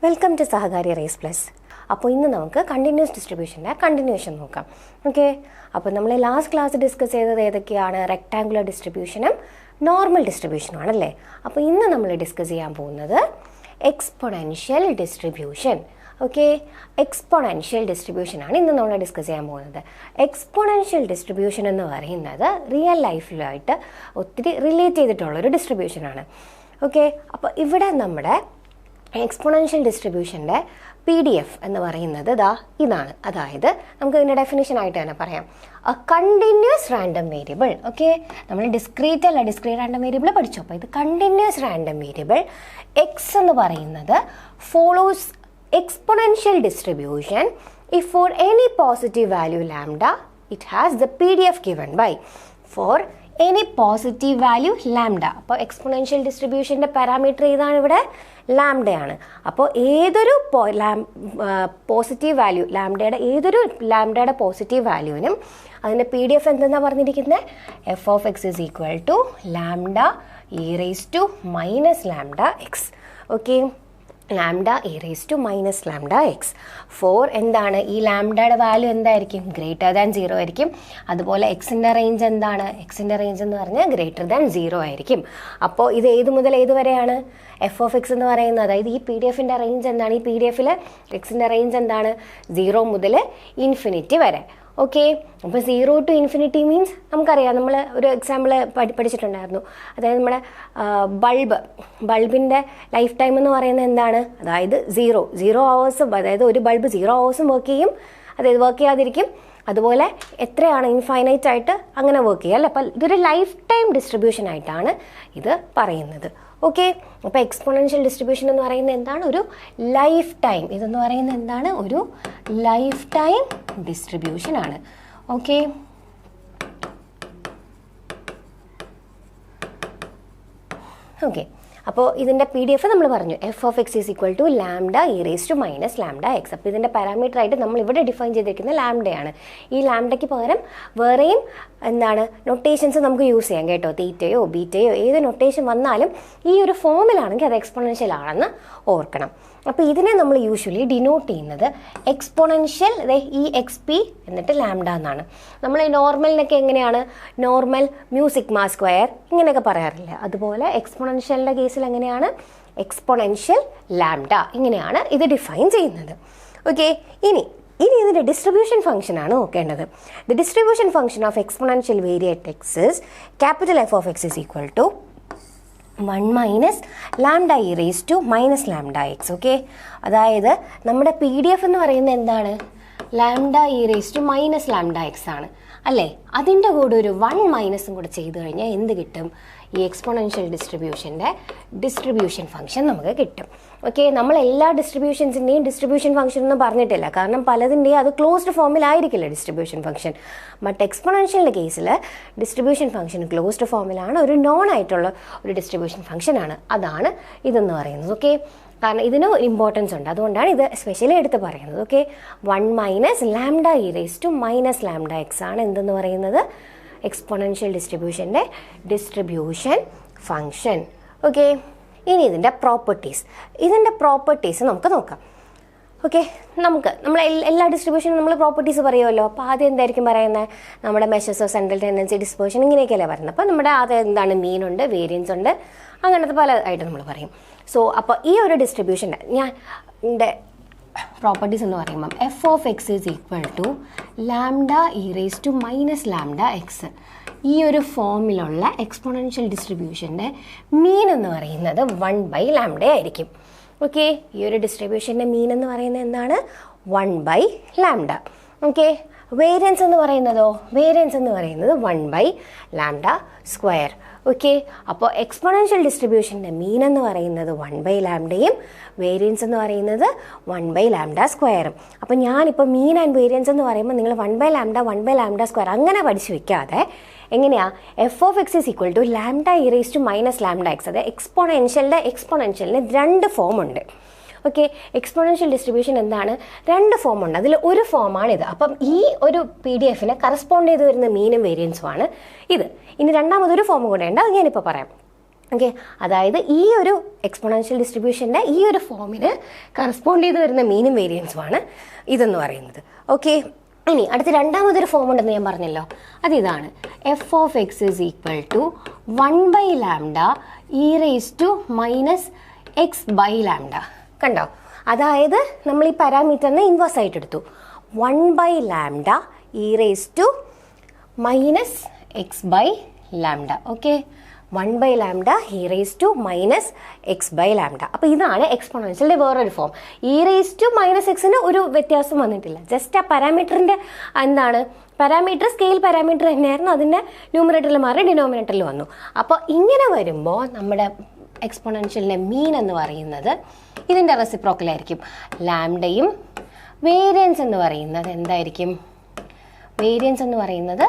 Welcome to Sahakari race plus. അപ്പോൾ ഇന്ന് നമുക്ക് കണ്ടിന്യൂസ് ഡിസ്ട്രിബ്യൂഷൻ്റെ കണ്ടിന്യൂഷൻ നോക്കാം. ഓക്കെ, അപ്പോൾ നമ്മൾ ലാസ്റ്റ് ക്ലാസ് ഡിസ്കസ് ചെയ്തത് ഏതൊക്കെയാണ്? റെക്ടാങ്കുലർ ഡിസ്ട്രിബ്യൂഷനും നോർമൽ ഡിസ്ട്രിബ്യൂഷനും ആണല്ലേ. അപ്പോൾ ഇന്ന് നമ്മൾ ഡിസ്കസ് ചെയ്യാൻ പോകുന്നത് എക്സ്പൊണൻഷ്യൽ ഡിസ്ട്രിബ്യൂഷൻ. ഓക്കെ, എക്സ്പൊണൻഷ്യൽ ഡിസ്ട്രിബ്യൂഷനാണ് ഇന്ന് നമ്മൾ ഡിസ്കസ് ചെയ്യാൻ പോകുന്നത്. എക്സ്പൊണൻഷ്യൽ ഡിസ്ട്രിബ്യൂഷൻ എന്ന് പറയുന്നത് റിയൽ ലൈഫിലായിട്ട് ഒത്തിരി റിലേറ്റ് ചെയ്തിട്ടുള്ളൊരു ഡിസ്ട്രിബ്യൂഷനാണ്. ഓക്കെ, അപ്പോൾ ഇവിടെ നമ്മുടെ എക്സ്പൊണൻഷ്യൽ ഡിസ്ട്രിബ്യൂഷൻ്റെ PDF എന്ന് പറയുന്നത് ഇതാണ്. അതായത് നമുക്ക് ഇതിൻ്റെ ഡെഫിനിഷനായിട്ട് തന്നെ പറയാം, A continuous random variable. Okay, നമ്മൾ ഡിസ്ക്രീറ്റ് അല്ല, ഡിസ്ക്രീറ്റ് റാൻഡം വേരിയബിൾ പഠിച്ചു. അപ്പോൾ ഇത് കണ്ടിന്യൂസ് റാൻഡം വേരിയബിൾ എക്സ് എന്ന് പറയുന്നത് follows exponential distribution if for any positive value lambda it has the PDF given by for any positive value lambda. അപ്പോൾ exponential ഡിസ്ട്രിബ്യൂഷൻ്റെ parameter ഏതാണ്? ഇവിടെ ലാംഡയാണ്. അപ്പോൾ ഏതൊരു പോസിറ്റീവ് വാല്യൂ ലാംഡയുടെ പോസിറ്റീവ് വാല്യൂവിനും അതിൻ്റെ PDF എന്തെന്നാണ് പറഞ്ഞിരിക്കുന്നത്? f(x) is equal to lambda e raised to minus lambda x. Okay, lambda e raised to minus lambda x. For എന്താണ്? ഈ ലാംഡയുടെ വാല്യൂ എന്തായിരിക്കും? ഗ്രേറ്റർ ദാൻ 0 ആയിരിക്കും. അതുപോലെ എക്സിൻ്റെ റേഞ്ച് എന്താണ്? എക്സിൻ്റെ റേഞ്ച് എന്ന് പറഞ്ഞാൽ ഗ്രേറ്റർ ദാൻ 0 ആയിരിക്കും. അപ്പോൾ ഇത് ഏത് മുതൽ ഏത് വരെയാണ്? f(x) എന്ന് പറയുന്നത്, അതായത് ഈ PDFൻ്റെ റേഞ്ച് എന്താണ്? ഈ PDF എക്സിൻ്റെ റേഞ്ച് എന്താണ്? 0 മുതൽ ഇൻഫിനിറ്റി വരെ. ഓക്കെ, അപ്പോൾ 0 to infinity മീൻസ് നമുക്കറിയാം, നമ്മൾ ഒരു എക്സാമ്പിൾ പഠിച്ചിട്ടുണ്ടായിരുന്നു. അതായത് നമ്മുടെ ബൾബിൻ്റെ ലൈഫ് ടൈം എന്ന് പറയുന്നത് എന്താണ്? അതായത് 0 hours, അതായത് ഒരു ബൾബ് 0 hours വർക്ക് ചെയ്യും, അതായത് വർക്ക് ചെയ്യാതിരിക്കും. അതുപോലെ എത്രയാണ്? ഇൻഫൈനൈറ്റ് ആയിട്ട് അങ്ങനെ വർക്ക് ചെയ്യുക അല്ലേ. അപ്പോൾ ഇതൊരു ലൈഫ് ടൈം ഡിസ്ട്രിബ്യൂഷൻ ആയിട്ടാണ് ഇത് പറയുന്നത്. ഓക്കെ, അപ്പോൾ എക്സ്പൊണൻഷ്യൽ ഡിസ്ട്രിബ്യൂഷൻ എന്ന് പറയുന്നത് എന്താണ്? ഒരു ലൈഫ് ടൈം. ഇതെന്ന് പറയുന്നത് എന്താണ്? ഒരു ലൈഫ് ടൈം ഡിസ്ട്രിബ്യൂഷൻ ആണ്. ഓക്കെ, ഓക്കെ, അപ്പോൾ ഇതിൻ്റെ PDF നമ്മൾ പറഞ്ഞു, f(x) is equal to lambda e raised to minus lambda x. അപ്പോൾ ഇതിൻ്റെ പാരാമീറ്റർ ആയിട്ട് നമ്മൾ ഇവിടെ ഡിഫൈൻ ചെയ്തിരിക്കുന്ന ലാംഡയാണ്. ഈ ലാംഡയ്ക്ക് പകരം വേറെയും എന്താണ് നൊട്ടേഷൻസ് നമുക്ക് യൂസ് ചെയ്യാം കേട്ടോ. തീറ്റയോ ബീറ്റയോ ഏത് നൊട്ടേഷൻ വന്നാലും ഈ ഒരു ഫോമിലാണെങ്കിൽ അത് എക്സ്പൊണൻഷ്യൽ ആണെന്ന് ഓർക്കണം. അപ്പോൾ ഇതിനെ നമ്മൾ യൂഷ്വലി ഡിനോട്ട് ചെയ്യുന്നത് എക്സ്പൊണൻഷ്യൽ EXP എന്നിട്ട് ലാംഡ എന്നാണ്. നമ്മൾ ഈ നോർമലിനൊക്കെ എങ്ങനെയാണ്? നോർമൽ മ്യൂസിക് സ്ക്വയർ ഇങ്ങനെയൊക്കെ പറയാറില്ല. അതുപോലെ എക്സ്പൊണൻഷ്യലിൻ്റെ കേസിൽ എങ്ങനെയാണ്? എക്സ്പൊണൻഷ്യൽ ലാംഡ, ഇങ്ങനെയാണ് ഇത് ഡിഫൈൻ ചെയ്യുന്നത്. ഓക്കെ, ഇനി ഇതിൻ്റെ ഡിസ്ട്രിബ്യൂഷൻ ഫംഗ്ഷനാണ് നോക്കേണ്ടത്. The distribution function of exponential variate X is capital f(x) is equal to 1 minus lambda e raised to minus lambda x. Okay, അതായത് നമ്മുടെ PDF എന്ന് പറയുന്നത് എന്താണ്? Lambda e raised to minus lambda x ആണ് അല്ലേ. അതിൻ്റെ കൂടെ ഒരു 1 മൈനസും കൂടെ ചെയ്ത് കഴിഞ്ഞാൽ എന്ത് കിട്ടും? ഈ എക്സ്പൊണൻഷ്യൽ ഡിസ്ട്രിബ്യൂഷൻ്റെ ഡിസ്ട്രിബ്യൂഷൻ ഫംഗ്ഷൻ നമുക്ക് കിട്ടും. ഓക്കെ, നമ്മൾ എല്ലാ ഡിസ്ട്രിബ്യൂഷൻസിൻ്റെയും ഡിസ്ട്രിബ്യൂഷൻ ഫംഗ്ഷൻ ഒന്നും പറഞ്ഞിട്ടില്ല, കാരണം പലതിൻ്റെയും അത് ക്ലോസ്ഡ് ഫോമിലായിരിക്കില്ല ഡിസ്ട്രിബ്യൂഷൻ ഫംഗ്ഷൻ. ബട്ട് എക്സ്പൊണൻഷ്യലിൻ്റെ കേസിൽ ഡിസ്ട്രിബ്യൂഷൻ ഫംഗ്ഷൻ ക്ലോസ്ഡ് ഫോമിലാണ്, ഒരു നോൺ ആയിട്ടുള്ള ഒരു ഡിസ്ട്രിബ്യൂഷൻ ഫംഗ്ഷനാണ്. അതാണ് ഇതെന്ന് പറയുന്നത്. ഓക്കെ, കാരണം ഇതിന് ഇമ്പോർട്ടൻസ് ഉണ്ട്, അതുകൊണ്ടാണ് ഇത് സ്പെഷ്യലി എടുത്ത് പറയുന്നത്. Okay, 1 minus lambda e raised to minus lambda X ആണ് എന്തെന്ന് പറയുന്നത്? എക്സ്പൊണൻഷ്യൽ ഡിസ്ട്രിബ്യൂഷൻ്റെ ഡിസ്ട്രിബ്യൂഷൻ ഫംഗ്ഷൻ. ഓക്കെ, ഇനി ഇതിൻ്റെ പ്രോപ്പർട്ടീസ് നമുക്ക് നോക്കാം. ഓക്കെ, നമ്മൾ എല്ലാ ഡിസ്ട്രിബ്യൂഷനും നമ്മൾ പ്രോപ്പർട്ടീസ് പറയുമല്ലോ. അപ്പോൾ ആദ്യം എന്തായിരിക്കും പറയുന്നത്? നമ്മുടെ measures of central tendency, dispersion ഇങ്ങനെയൊക്കെയല്ലേ പറയുന്നത്. അപ്പോൾ നമ്മുടെ ആദ്യം എന്താണ്? മീൻ ഉണ്ട്, വേരിയൻസ് ഉണ്ട്, അങ്ങനത്തെ പല ആയിട്ട് നമ്മൾ പറയും. സോ അപ്പോൾ ഈ ഒരു ഡിസ്ട്രിബ്യൂഷൻ്റെ എൻ്റെ പ്രോപ്പർട്ടീസ് എന്ന് പറയുമ്പം f(x) is equal to lambda e raised to minus lambda x. ഈ ഒരു ഫോമിലുള്ള എക്സ്പൊണൻഷ്യൽ ഡിസ്ട്രിബ്യൂഷൻ്റെ മീൻ എന്ന് പറയുന്നത് 1/λ ആയിരിക്കും. ഓക്കെ, ഈ ഒരു ഡിസ്ട്രിബ്യൂഷൻ്റെ മീൻ എന്ന് പറയുന്നത് എന്താണ്? 1/λ. ഓക്കെ, വേരിയൻസ് എന്ന് പറയുന്നതോ? വേരിയൻസ് എന്ന് പറയുന്നത് 1/λ². ഓക്കെ, അപ്പോൾ എക്സ്പൊണൻഷ്യൽ ഡിസ്ട്രിബ്യൂഷൻ്റെ മീൻ എന്ന് പറയുന്നത് 1/λയും വേരിയൻസ് എന്ന് പറയുന്നത് 1/λ². അപ്പോൾ ഞാനിപ്പോൾ മീൻ ആൻഡ് വേരിയൻസ് എന്ന് പറയുമ്പോൾ നിങ്ങൾ 1/λ അങ്ങനെ പഠിച്ചു വെക്കാതെ എങ്ങനെയാ? f(x) is equal to lambda e raised to minus lambda x. അത് എക്സ്പൊണൻഷ്യലിന് 2 ഫോമുണ്ട്. ഓക്കെ, എക്സ്പൊണൻഷ്യൽ ഡിസ്ട്രിബ്യൂഷൻ എന്താണ്? 2 ഫോമുണ്ട്, അതിൽ ഒരു ഫോമാണിത്. അപ്പം ഈ ഒരു PDF കറസ്പോണ്ട് ചെയ്ത് വരുന്ന മീനും വേരിയൻസുമാണ് ഇത്. ഇനി രണ്ടാമതൊരു ഫോം കൂടെ ഉണ്ട്, അത് ഞാനിപ്പോൾ പറയാം. ഓക്കെ, അതായത് ഈ ഒരു എക്സ്പോണൻഷ്യൽ ഡിസ്ട്രിബ്യൂഷൻ്റെ ഈ ഒരു ഫോമിന് കറസ്പോണ്ട് ചെയ്ത് വരുന്ന മീനും വേരിയൻസുമാണ് ഇതെന്ന് പറയുന്നത്. ഓക്കെ, ഇനി അടുത്ത രണ്ടാമതൊരു ഫോം ഉണ്ടെന്ന് ഞാൻ പറഞ്ഞല്ലോ, അത് ഇതാണ്. F of X is equal to 1/λ e⁻ (x/λ). കണ്ടോ, അതായത് നമ്മൾ ഈ പാരാമീറ്ററിനെ ഇൻവേഴ്സ് ആയിട്ട് എടുത്തു. 1/λ e⁻ (x/λ). Okay, 1/λ e⁻ (x/λ). അപ്പോൾ ഇതാണ് എക്സ്പോണൻഷ്യലിൻ്റെ വേറൊരു ഫോം. e⁻ ഒരു വ്യത്യാസം വന്നിട്ടില്ല, ജസ്റ്റ് ആ പാരാമീറ്ററിൻ്റെ എന്താണ് പാരാമീറ്റർ സ്കെയിൽ പാരാമീറ്റർ തന്നെയായിരുന്നു, അതിൻ്റെ ന്യൂമറേറ്ററിൽ മാറി ഡിനോമിനേറ്ററിൽ വന്നു. അപ്പോൾ ഇങ്ങനെ വരുമ്പോൾ നമ്മുടെ എക്സ്പോണൻഷ്യലിൻ്റെ മീൻ എന്ന് പറയുന്നത് ഇതിൻ്റെ റെസിപ്രോക്കലായിരിക്കും. ലാംഡയും വേരിയൻസ് എന്ന് പറയുന്നത് എന്തായിരിക്കും? വേരിയൻസ് എന്ന് പറയുന്നത്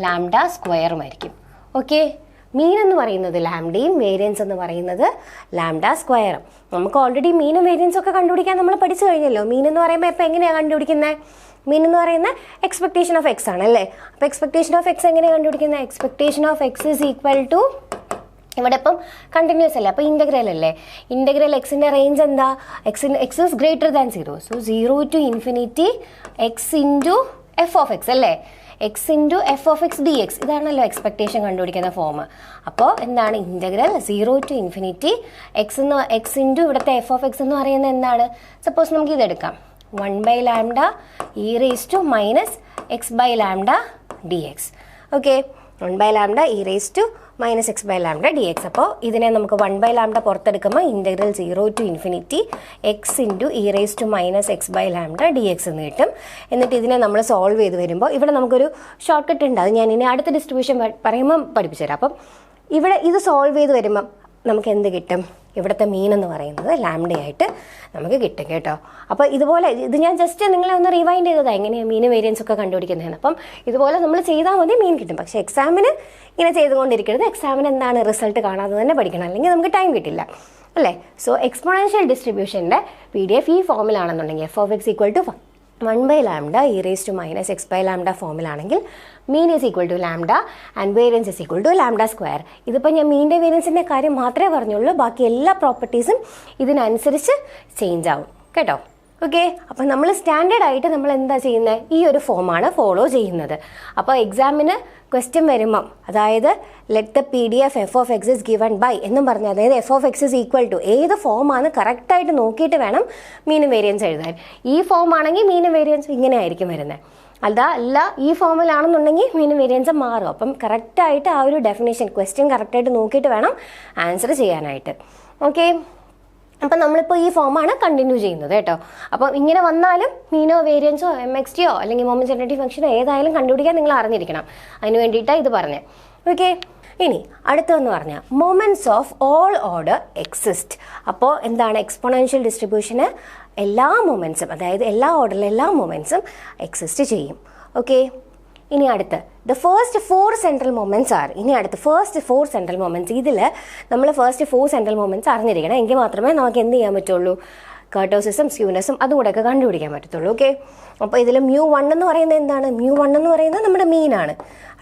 ലാംഡ സ്ക്വയറുമായിരിക്കും. ഓക്കെ, മീൻ എന്ന് പറയുന്നത് ലാംഡയും വേരിയൻസ് എന്ന് പറയുന്നത് ലാംഡ സ്ക്വയറും. നമുക്ക് ഓൾറെഡി മീനും വേരിയൻസും ഒക്കെ കണ്ടുപിടിക്കാൻ നമ്മൾ പഠിച്ചു കഴിഞ്ഞല്ലോ. മീൻ എന്ന് പറയുമ്പോൾ ഇപ്പോൾ എങ്ങനെയാണ് കണ്ടുപിടിക്കുന്നത്? മീൻ എന്ന് പറയുന്നത് എക്സ്പെക്ടേഷൻ ഓഫ് എക്സ് ആണ് അല്ലേ? അപ്പോൾ എക്സ്പെക്ടേഷൻ ഓഫ് എക്സ് എങ്ങനെയാണ് കണ്ടുപിടിക്കുന്നത്? Expectation of x is equal to, ഇവിടെ ഇപ്പം കണ്ടിന്യൂസ് അല്ലേ, അപ്പോൾ ഇൻ്റഗ്രൽ അല്ലേ. ഇൻ്റഗ്രൽ എക്സിൻ്റെ റേഞ്ച് എന്താ? X is greater than 0. So 0 to ∞ X into F of X അല്ലേ, X into F of X dx. ഇതാണല്ലോ എക്സ്പെക്ടേഷൻ കണ്ടുപിടിക്കുന്ന ഫോം. അപ്പോൾ എന്താണ് ഇൻ്റഗ്രൽ 0 to ∞ എക്സ് ഇൻറ്റു ഇവിടുത്തെ എഫ് ഓഫ് എക്സ് എന്ന് പറയുന്നത് എന്താണ്? സപ്പോസ് നമുക്ക് ഇതെടുക്കാം, 1/λ e⁻ (x/λ) dx. Okay, 1/λ e⁻ (x/λ) dx. അപ്പോൾ ഇതിനെ നമുക്ക് 1/λ പുറത്തെടുക്കുമ്പോൾ integral 0 to ∞ X into e⁻ (x/λ) dx എന്ന് കിട്ടും. എന്നിട്ട് ഇതിനെ നമ്മൾ സോൾവ് ചെയ്ത് വരുമ്പോൾ ഇവിടെ നമുക്കൊരു ഷോർട്ട് കട്ട് ഉണ്ട്, അത് ഞാൻ ഇനി അടുത്ത ഡിസ്ട്രിബ്യൂഷൻ പറയുമ്പോൾ പഠിപ്പിച്ചു തരാം. അപ്പം ഇവിടെ ഇത് സോൾവ് ചെയ്ത് വരുമ്പം നമുക്ക് എന്ത് കിട്ടും? ഇവിടുത്തെ മീൻ എന്ന് പറയുന്നത് ലാംഡയായിട്ട് നമുക്ക് കിട്ടും കേട്ടോ. അപ്പോൾ ഇതുപോലെ ഇത് ഞാൻ ജസ്റ്റ് നിങ്ങളെ ഒന്ന് റിവൈൻഡ് ചെയ്തതാണ് എങ്ങനെയാണ് മീൻ വേരിയൻസ് ഒക്കെ കണ്ടുപിടിക്കുന്നതെന്ന്. അപ്പം ഇതുപോലെ നമ്മൾ ചെയ്താൽ മതി, മീൻ കിട്ടും. പക്ഷേ എക്സാമിന് ഇങ്ങനെ ചെയ്തുകൊണ്ടിരിക്കരുത്. എക്സാമിന് എന്താണ് റിസൾട്ട് കാണാതെ തന്നെ പഠിക്കണം, അല്ലെങ്കിൽ നമുക്ക് ടൈം കിട്ടില്ല അല്ലേ. സോ എക്സ്പോണൻഷ്യൽ ഡിസ്ട്രിബ്യൂഷൻ്റെ PDF ഈ ഫോമിലാണെന്നുണ്ടെങ്കിൽ F of X equal to 1/λ e⁻ (x/λ) ഫോമിലാണെങ്കിൽ mean is equal to lambda and variance is equal to lambda square. ഇതിപ്പോൾ ഞാൻ മീൻ്റെ വേരിയൻസിൻ്റെ കാര്യം മാത്രമേ പറഞ്ഞുള്ളൂ, ബാക്കി എല്ലാ പ്രോപ്പർട്ടീസും ഇതിനനുസരിച്ച് ചേഞ്ച് ആവും കേട്ടോ. ഓക്കെ, അപ്പോൾ നമ്മൾ സ്റ്റാൻഡേർഡ് ആയിട്ട് നമ്മൾ എന്താ ചെയ്യുന്നത്? ഈ ഒരു ഫോമാണ് ഫോളോ ചെയ്യുന്നത്. അപ്പോൾ എക്സാമിന് ക്വസ്റ്റ്യൻ വരുമ്പം, അതായത് let the PDF F of X is given by എന്നും പറഞ്ഞാൽ, അതായത് F of X is equal to ഏത് ഫോമാണ് കറക്റ്റായിട്ട് നോക്കിയിട്ട് വേണം മീനും വേരിയൻസ് എഴുതാൻ. ഈ ഫോം ആണെങ്കിൽ മീനും വേരിയൻസ് ഇങ്ങനെ ആയിരിക്കും വരുന്നത്. അല്ല ഈ ഫോമിലാണെന്നുണ്ടെങ്കിൽ മീനും വേരിയൻസ് മാറും. അപ്പം കറക്റ്റായിട്ട് ആ ഒരു ഡെഫിനേഷൻ ക്വസ്റ്റ്യൻ കറക്റ്റായിട്ട് നോക്കിയിട്ട് വേണം ആൻസർ ചെയ്യാനായിട്ട്. ഓക്കെ, അപ്പം നമ്മളിപ്പോൾ ഈ ഫോമാണ് കണ്ടിന്യൂ ചെയ്യുന്നത് കേട്ടോ. അപ്പം ഇങ്ങനെ വന്നാലും മീനോ വേരിയൻസോ MXTയോ അല്ലെങ്കിൽ മൊമെന്റ് ജനറേറ്റീവ് ഫംഗ്ഷനോ ഏതായാലും കണ്ടുപിടിക്കാൻ നിങ്ങൾ അറിഞ്ഞിരിക്കണം. അതിന് വേണ്ടിയിട്ടാണ് ഇത് പറഞ്ഞത്. ഓക്കെ, ഇനി അടുത്തതെന്ന് പറഞ്ഞാൽ moments of all order exist. അപ്പോൾ എന്താണ് എക്സ്പോണൻഷ്യൽ ഡിസ്ട്രിബ്യൂഷന് എല്ലാ മൊമെന്റ്സും, അതായത് എല്ലാ ഓർഡറിലെ എല്ലാ മൊമെന്റ്സും എക്സിസ്റ്റ് ചെയ്യും. ഓക്കെ, ഇനി അടുത്ത് the first 4 central moments are. ഇനി അടുത്ത് ഫസ്റ്റ് 4 സെൻട്രൽ മൊമെന്റ്സ്. ഇതിൽ നമ്മൾ ഫസ്റ്റ് 4 സെൻട്രൽ മൊമെന്റ്സ് അറിഞ്ഞിരിക്കണം, എങ്കിൽ മാത്രമേ നമുക്ക് എന്ത് ചെയ്യാൻ പറ്റുള്ളൂ? കർട്ടോസിസും സ്ക്യൂനെസ്സും അതുകൂടെയൊക്കെ കണ്ടുപിടിക്കാൻ പറ്റത്തുള്ളൂ. ഓക്കെ, അപ്പോൾ ഇതിൽ μ1 എന്ന് പറയുന്നത് എന്താണ്? μ1 എന്ന് പറയുന്നത് നമ്മുടെ മീനാണ്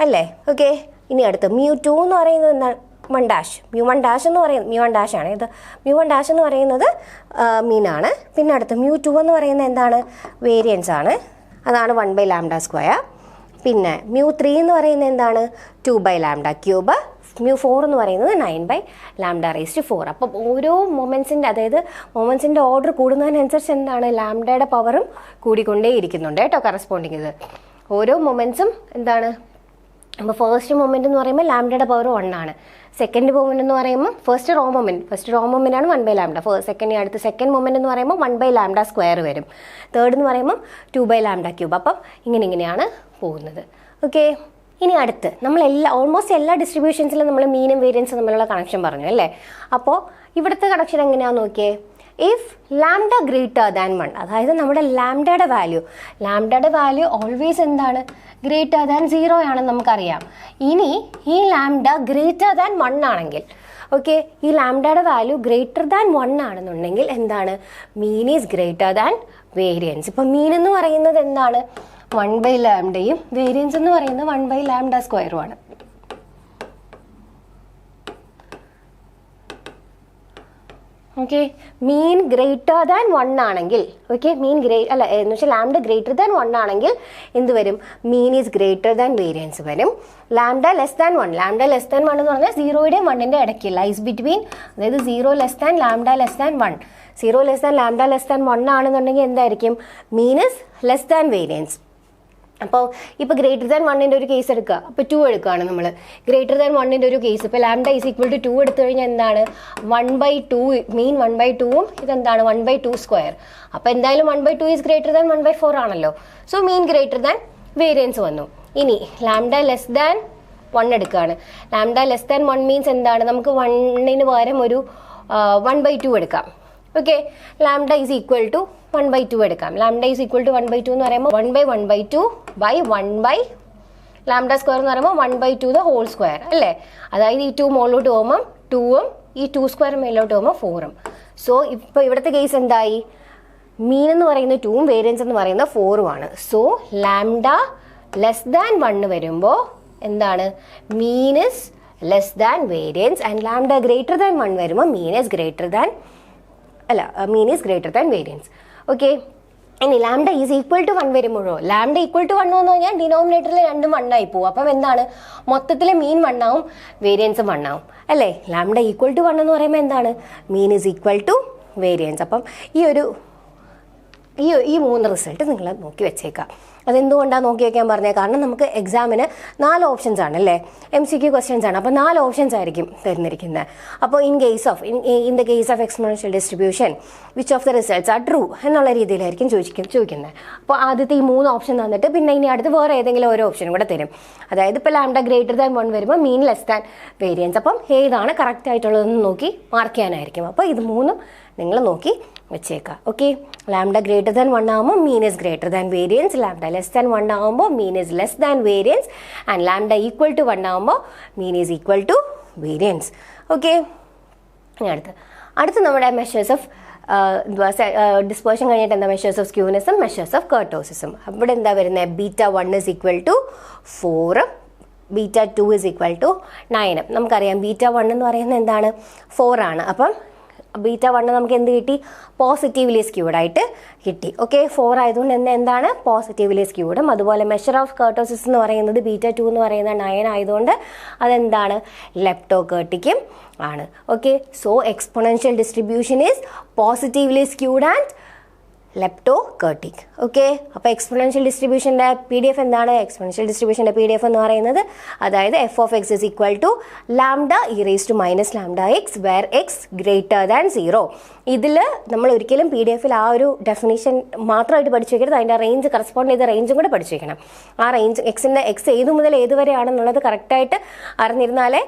അല്ലേ. ഓക്കെ, ഇനി അടുത്ത് μ2 എന്ന് പറയുന്നത് എന്താണ്? μ1 എന്ന് പറയുന്നത് μ1 ആണ്. ഇത് μ1 എന്ന് പറയുന്നത് മീനാണ്. പിന്നെ അടുത്ത് μ2 എന്ന് പറയുന്നത് എന്താണ്? വേരിയൻസ് ആണ്, അതാണ് 1/λ സ്ക്വയർ. പിന്നെ μ3 എന്ന് പറയുന്നത് എന്താണ്? 2/λ ക്യൂബ്. μ4 എന്ന് പറയുന്നത് 9/λ⁴. അപ്പം ഓരോ മൊമെൻസിൻ്റെ, അതായത് മൊമെൻസിൻ്റെ ഓർഡർ കൂടുന്നതിനനുസരിച്ച് എന്താണ്? ലാംഡയുടെ പവറും കൂടിക്കൊണ്ടേ ഇരിക്കുന്നുണ്ട് കേട്ടോ. കറസ്പോണ്ടിങ് ഇത് ഓരോ മൊമെൻസും എന്താണ്? അപ്പോൾ ഫസ്റ്റ് മൊമെൻ്റ് എന്ന് പറയുമ്പോൾ ലാംഡയുടെ പവർ 1 ആണ്. സെക്കൻഡ് മൊമെൻ്റ് എന്ന് പറയുമ്പോൾ ഫസ്റ്റ് റോ മൊമെൻ്റ് ആണ് 1/λ. സെക്കൻഡ് മൊമെൻ്റ് എന്ന് പറയുമ്പോൾ 1/λ സ്ക്വയർ വരും. തേർഡ് എന്ന് പറയുമ്പോൾ 2/λ ക്യൂബ്. അപ്പം ഇങ്ങനെയാണ് പോകുന്നത്. ഓക്കെ, ഇനി അടുത്ത് നമ്മൾ ഓൾമോസ്റ്റ് എല്ലാ ഡിസ്ട്രിബ്യൂഷൻസിലും നമ്മൾ മീനും വേരിയൻസും തമ്മിലുള്ള കണക്ഷൻ പറഞ്ഞു അല്ലേ. അപ്പോൾ ഇവിടുത്തെ കണക്ഷൻ എങ്ങനെയാണെന്ന് നോക്കിയേ. ഇഫ് ലാംഡ ഗ്രേറ്റർ ദാൻ 1, അതായത് നമ്മുടെ ലാംഡയുടെ വാല്യൂ ഓൾവേസ് എന്താണ്? ഗ്രേറ്റർ ദാൻ 0 ആണെന്ന് നമുക്കറിയാം. ഇനി ഈ ലാംഡ ഗ്രേറ്റർ ദാൻ 1 ആണെങ്കിൽ, ഓക്കെ, ഈ ലാംഡയുടെ വാല്യൂ ഗ്രേറ്റർ ദാൻ 1 ആണെന്നുണ്ടെങ്കിൽ എന്താണ്? Mean is greater than variance. ഇപ്പം മീൻ എന്ന് പറയുന്നത് എന്താണ്? 1/λയും വേരിയൻസ് എന്ന് പറയുന്നത് 1/λ സ്ക്വയറുമാണ്. ഓക്കെ, മീൻ ഗ്രേറ്റർ ദാൻ 1 ആണെങ്കിൽ, ഓക്കെ, മീൻ എന്ന് വെച്ചാൽ ലാംഡ ഗ്രേറ്റർ ദാൻ 1 ആണെങ്കിൽ എന്ത് വരും? Mean is greater than variance വരും. Lambda less than 1, lambda less than 1 എന്ന് പറഞ്ഞാൽ 0യുടെയും 1ന്റെ ഇടയ്ക്ക്, ലൈസ് ബിറ്റ്വീൻ, അതായത് 0 less than lambda less than 1, 0 less than lambda less than 1 ആണെന്നുണ്ടെങ്കിൽ എന്തായിരിക്കും? Mean is less than variance. അപ്പോൾ ഇപ്പോൾ ഗ്രേറ്റർ ദാൻ 1ന്റെ ഒരു കേസ് എടുക്കുക, അപ്പോൾ 2 എടുക്കുകയാണ് നമ്മൾ. ഗ്രേറ്റർ ദാൻ 1ന്റെ ഒരു കേസ്, ഇപ്പോൾ ലാംഡ ഈസ് ഈക്വൽ ടു 2 എടുത്തു കഴിഞ്ഞാൽ എന്താണ്? 1/2, മീൻ 1/2ഉം ഇതെന്താണ്? 1/2 സ്ക്വയർ. അപ്പോൾ എന്തായാലും 1/2 ഈസ് ഗ്രേറ്റർ ദാൻ 1/4 ആണല്ലോ. So mean greater than variance വന്നു. ഇനി ലാംഡ ലെസ് ദാൻ 1 എടുക്കുകയാണ്. ലാംഡ ലെസ് ദാൻ 1 മീൻസ് എന്താണ്? നമുക്ക് 1ന് പകരം ഒരു 1/2 എടുക്കാം. Okay, lambda is equal to 1/2 എടുക്കാം. ലാംഡ ഈസ് ഈക്വൽ ടു 1/2 എന്ന് പറയുമ്പോൾ 1/1/2 ബൈ 1 ലാംഡ സ്ക്വയർ എന്ന് പറയുമ്പോൾ 1/2 ദ ഹോൾ സ്ക്വയർ അല്ലേ? അതായത് ഈ 2 മുകളിലോട്ട് പോകുമ്പോൾ 2ഉം ഈ 2 സ്ക്വയർ മേലോട്ട് പോകുമ്പോൾ 4ഉം. സോ ഇപ്പോൾ ഇവിടുത്തെ കേസ് എന്തായി? മീൻ എന്ന് പറയുന്നത് 2ഉം വേരിയൻസ് എന്ന് പറയുന്നത് 4ഉം ആണ്. സോ ലാംഡ ലെസ് ദാൻ 1 വരുമ്പോൾ എന്താണ്? Mean is less than variance. And lambda greater than 1 വരുമ്പോൾ mean is greater than variance. Okay, ഇനി ലാംഡ ഈസ് ഈക്വൽ ടു 1 വരുമ്പോഴോ, ലാംഡ ഈക്വൽ ടു 1 എന്ന് പറഞ്ഞാൽ ഡിനോമിനേറ്ററിൽ രണ്ടും 1 ആയി പോകും. അപ്പം എന്താണ്? മൊത്തത്തിൽ മീൻ 1 ആവും, വേരിയൻസും 1 ആവും അല്ലേ? ലാംഡ ഈക്വൽ ടു 1 എന്ന് പറയുമ്പോൾ എന്താണ്? Mean is equal to variance. അപ്പം ഈ 3 റിസൾട്ട് നിങ്ങൾ നോക്കി വെച്ചേക്കാം. അതെന്തുകൊണ്ടാണ് നോക്കി വയ്ക്കാൻ പറഞ്ഞത്? കാരണം നമുക്ക് എക്സാമിന് 4 ഓപ്ഷൻസ് ആണ് അല്ലേ? MCQ ക്വസ്റ്റ്യൻസ് ആണ്. അപ്പോൾ 4 ഓപ്ഷൻസ് ആയിരിക്കും തരുന്നിരിക്കുന്നത്. അപ്പോൾ in the case of exponential distribution which of the results are true എന്നുള്ള രീതിയിലായിരിക്കും ചോദിക്കുന്നത്. അപ്പോൾ ആദ്യത്തെ ഈ 3 ഓപ്ഷൻ തന്നിട്ട് പിന്നെ ഇനി അടുത്ത് വേറെ ഏതെങ്കിലും ഓരോ ഓപ്ഷനും കൂടെ തരും. അതായത് ഇപ്പോൾ ലാംഡ ഗ്രേറ്റർ ദാൻ 1 വരുമ്പോൾ മീൻ ലെസ് ദാൻ വേരിയൻസ്. അപ്പം ഏതാണ് കറക്റ്റ് ആയിട്ടുള്ളതെന്ന് നോക്കി മാർക്ക് ചെയ്യാനായിരിക്കും. അപ്പോൾ ഇത് 3 നിങ്ങൾ നോക്കി വെച്ചേക്കാം. ഓക്കെ, ലാംഡ ഗ്രേറ്റർ ദാൻ 1 ആകുമ്പോൾ mean is greater than variance, lambda less than 1 ആകുമ്പോൾ mean is less than variance, and lambda equal to 1 ആകുമ്പോൾ mean is equal to variance. Okay, അടുത്ത് നമ്മുടെ മെഷേഴ്സ് ഓഫ് ഡിസ്പേർഷൻ കഴിഞ്ഞിട്ട് എന്താ? മെഷേഴ്സ് ഓഫ് സ്ക്യൂനെസ്സും measures of കർട്ടോസിസും. അവിടെ എന്താ വരുന്നത്? β1 is equal to 4, β2 is equal to 9. നമുക്കറിയാം β1 എന്ന് പറയുന്നത് എന്താണ്? 4 ആണ്. അപ്പം β1 നമുക്ക് എന്ത് കിട്ടി? പോസിറ്റീവ്ലി സ്ക്യൂഡ് ആയിട്ട് കിട്ടി. ഓക്കെ, 4 ആയതുകൊണ്ട് എന്താണ്? പോസിറ്റീവ്ലി സ്ക്യൂഡും. അതുപോലെ മെഷർ ഓഫ് കർട്ടോസിസ് എന്ന് പറയുന്നത് β2 എന്ന് പറയുന്നത് 9 ആയതുകൊണ്ട് അതെന്താണ്? ലെപ്റ്റോകർട്ടിക്കും ആണ്. Okay, so exponential distribution is positively skewed and leptokurtic. Okay, അപ്പോൾ എക്സ്പോണൻഷ്യൽ ഡിസ്ട്രിബ്യൂഷൻ്റെ PDF എന്താണ്? എക്സ്പോണൻഷ്യൽ ഡിസ്ട്രിബ്യൂഷൻ്റെ PDF എന്ന് പറയുന്നത് അതായത് f(x) is equal to lambda e raise to minus lambda X where X greater than 0. ഇതിൽ നമ്മൾ ഒരിക്കലും PDF ആ ഒരു ഡെഫിനിഷൻ മാത്രമായിട്ട് പഠിച്ചു വയ്ക്കരുത്, അതിൻ്റെ റേഞ്ച് കറസ്പോണ്ട് ചെയ്ത റേഞ്ചും കൂടെ പഠിച്ചു വയ്ക്കണം. ആ റേഞ്ച് എക്സ് ഏതു മുതൽ ഏതുവരെയാണെന്നുള്ളത് കറക്റ്റായിട്ട് അറിഞ്ഞിരുന്നാലേ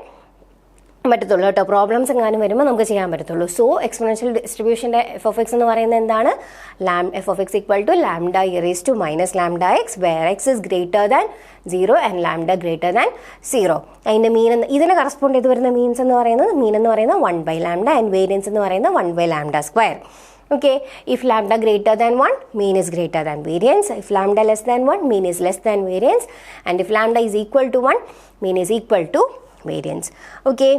പറ്റത്തുള്ളൂ കേട്ടോ. പ്രോബ്ലംസ് എങ്ങാനും വരുമ്പോൾ നമുക്ക് ചെയ്യാൻ പറ്റത്തുള്ളൂ. സോ എക്സ്പോണൻഷ്യൽ ഡിസ്ട്രിബ്യൂഷൻ്റെ f(x) എന്ന് പറയുന്നത് എന്താണ്? f(x) equal to lambda e raise to minus lambda X where x is greater than 0 and lambda greater than 0. അതിൻ്റെ ഇതിനെ കറസ്പോണ്ട് ചെയ്ത് വരുന്ന മീൻസ് എന്ന് പറയുന്നത് 1/λ ആൻഡ് വേരിയൻസ് എന്ന് പറയുന്നത് 1/λ². Okay, if lambda greater than 1, mean is greater than variance. If lambda less than 1, mean is less than variance. And if lambda is equal to 1, mean is equal to variance. Okay.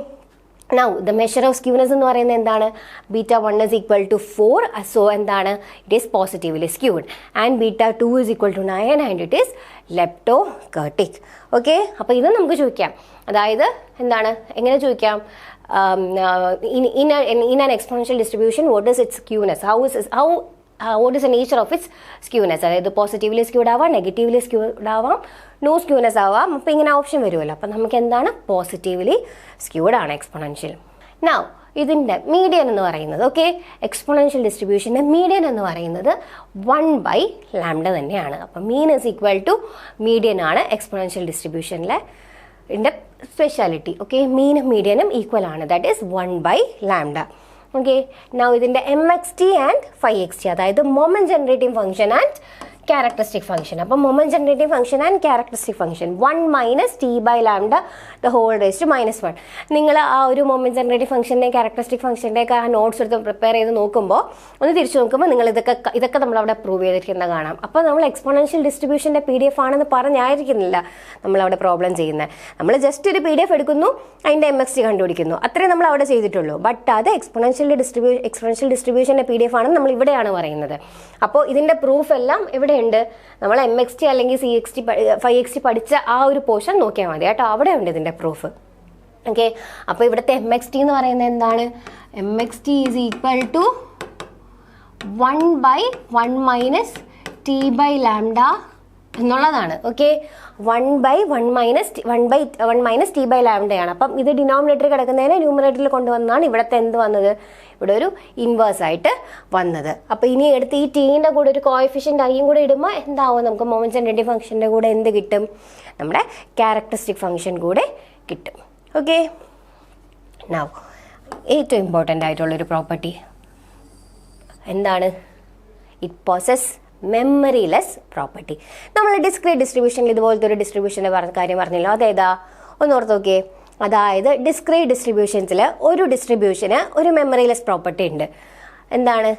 Now, the measure of skewness എന്ന് പറയുന്നത് എന്താണ്? β1 is equal to 4. So, എന്താണ്? It is positively skewed. And β2 is equal to 9 and it is leptokurtic. Okay. അപ്പോൾ ഇത് നമുക്ക് ചോദിക്കാം. അതായത് എന്താണ്? എങ്ങനെ ചോദിക്കാം? In an exponential distribution, what is its skewness? What is the nature of its skewness? അതായത് പോസിറ്റീവ്ലി സ്ക്യൂഡ് ആവാം, നെഗറ്റീവ്ലി സ്ക്യൂഡ് ആവാം, നോ സ്ക്യൂനെസ് ആവാം. അപ്പോൾ ഇങ്ങനെ ഓപ്ഷൻ വരുമല്ലോ. അപ്പം നമുക്ക് എന്താണ്? പോസിറ്റീവ്ലി സ്ക്യൂഡ് ആണ് എക്സ്പോണൻഷ്യൽ. നൗ ഇതിൻ്റെ മീഡിയൻ എന്ന് പറയുന്നത്, ഓക്കെ, എക്സ്പോണൻഷ്യൽ ഡിസ്ട്രിബ്യൂഷൻ്റെ മീഡിയൻ എന്ന് പറയുന്നത് 1/λ തന്നെയാണ്. അപ്പം mean is equal to median ആണ് എക്സ്പോണൻഷ്യൽ ഡിസ്ട്രിബ്യൂഷനിലെ സ്പെഷ്യാലിറ്റി. ഓക്കെ, മീനും മീഡിയനും ഈക്വൽ ആണ്. That is 1/λ. ഓക്കെ, നൗ ഇതിൻ്റെ mxt ആൻഡ് phi xt, അതായത് moment generating function and characteristic function. അപ്പം moment generating function and characteristic function 1 minus T by lambda the whole raise to -1. നിങ്ങൾ ആ ഒരു moment generating ഫംഗ്ഷൻ്റെ ക്യാരക്ടറിസ്റ്റിക് ഫംഗ്ഷൻ്റെ ഒക്കെ ആ നോട്ട്സ് എടുത്ത് പ്രിപ്പയർ ചെയ്ത് നോക്കുമ്പോൾ ഒന്ന് തിരിച്ചു നോക്കുമ്പോൾ നിങ്ങൾ ഇതൊക്കെ നമ്മൾ അവിടെ പ്രൂവ് ചെയ്തിരിക്കുന്നത് കാണാം. അപ്പോൾ നമ്മൾ എക്സ്പോണൻഷ്യൽ ഡിസ്ട്രിബ്യൂഷൻ്റെ PDF ആണെന്ന് പറഞ്ഞായിരിക്കുന്നില്ല നമ്മളവിടെ പ്രോബ്ലം ചെയ്യുന്നത്. നമ്മൾ ജസ്റ്റ് ഒരു PDF എടുക്കുന്നു, അതിൻ്റെ MXT കണ്ടുപിടിക്കുന്നു, അത്രേ നമ്മൾ അവിടെ ചെയ്തിട്ടുള്ളൂ. ബട്ട് അത് എക്സ്പോണൻഷ്യൽ ഡിസ്ട്രിബ്യൂഷൻ്റെ PDF ആണെന്ന് നമ്മൾ ഇവിടെയാണ് പറയുന്നത്. അപ്പോൾ ഇതിൻ്റെ പ്രൂഫ് എല്ലാം എവിടെയുണ്ട്? നമ്മൾ MXT അല്ലെങ്കിൽ CXT 5XT പഠിച്ച ആ ഒരു പോർഷൻ നോക്കിയാൽ മതി കേട്ടോ, അവിടെ ഉണ്ട് ഇതിൻ്റെ പ്രൂഫ്. ഓക്കെ, അപ്പോൾ ഇവിടുത്തെ MXT എന്ന് പറയുന്നത് എന്താണ്? MXT is equal to 1/1 minus T by lambda എന്നുള്ളതാണ്. ഓക്കെ, 1/1 മൈനസ് ടി ബൈ ലാംഡയാണ്. അപ്പം ഇത് ഡിനോമിനേറ്ററിൽ കിടക്കുന്നതിനെ ന്യൂമറേറ്ററിൽ കൊണ്ടുവന്നാണ് ഇവിടുത്തെ എന്ത് വന്നത്? ഇവിടെ ഒരു ഇൻവേഴ്സ് ആയിട്ട് വന്നത്. അപ്പോൾ ഇനി എടുത്ത് ഈ ടീൻ്റെ കൂടെ ഒരു കോഎഫിഷ്യൻ്റ് ഐയും കൂടെ ഇടുമ്പോൾ എന്താവും? നമുക്ക് മൊമെന്റ് ജനറേറ്റിംഗ് ഫംഗ്ഷൻ്റെ കൂടെ എന്ത് കിട്ടും? നമ്മുടെ ക്യാരക്ടറിസ്റ്റിക് ഫംഗ്ഷൻ കൂടെ കിട്ടും. ഓക്കെ, നൗ ഏറ്റവും ഇമ്പോർട്ടൻ്റ് ആയിട്ടുള്ളൊരു പ്രോപ്പർട്ടി എന്താണ്? It possesses memoryless property. നമ്മൾ ഡിസ്ക്രീറ്റ് ഡിസ്ട്രിബ്യൂഷനിൽ ഇതുപോലത്തെ ഒരു ഡിസ്ട്രിബ്യൂഷൻ്റെ കാര്യം പറഞ്ഞല്ലോ, അതേതാ? ഒന്ന് ഓർത്ത് നോക്കിയേ. അതായത് ഡിസ്ക്രീറ്റ് ഡിസ്ട്രിബ്യൂഷൻസിൽ ഒരു ഡിസ്ട്രിബ്യൂഷന് ഒരു മെമ്മറിലെസ് പ്രോപ്പർട്ടി ഉണ്ട്. എന്താണ്?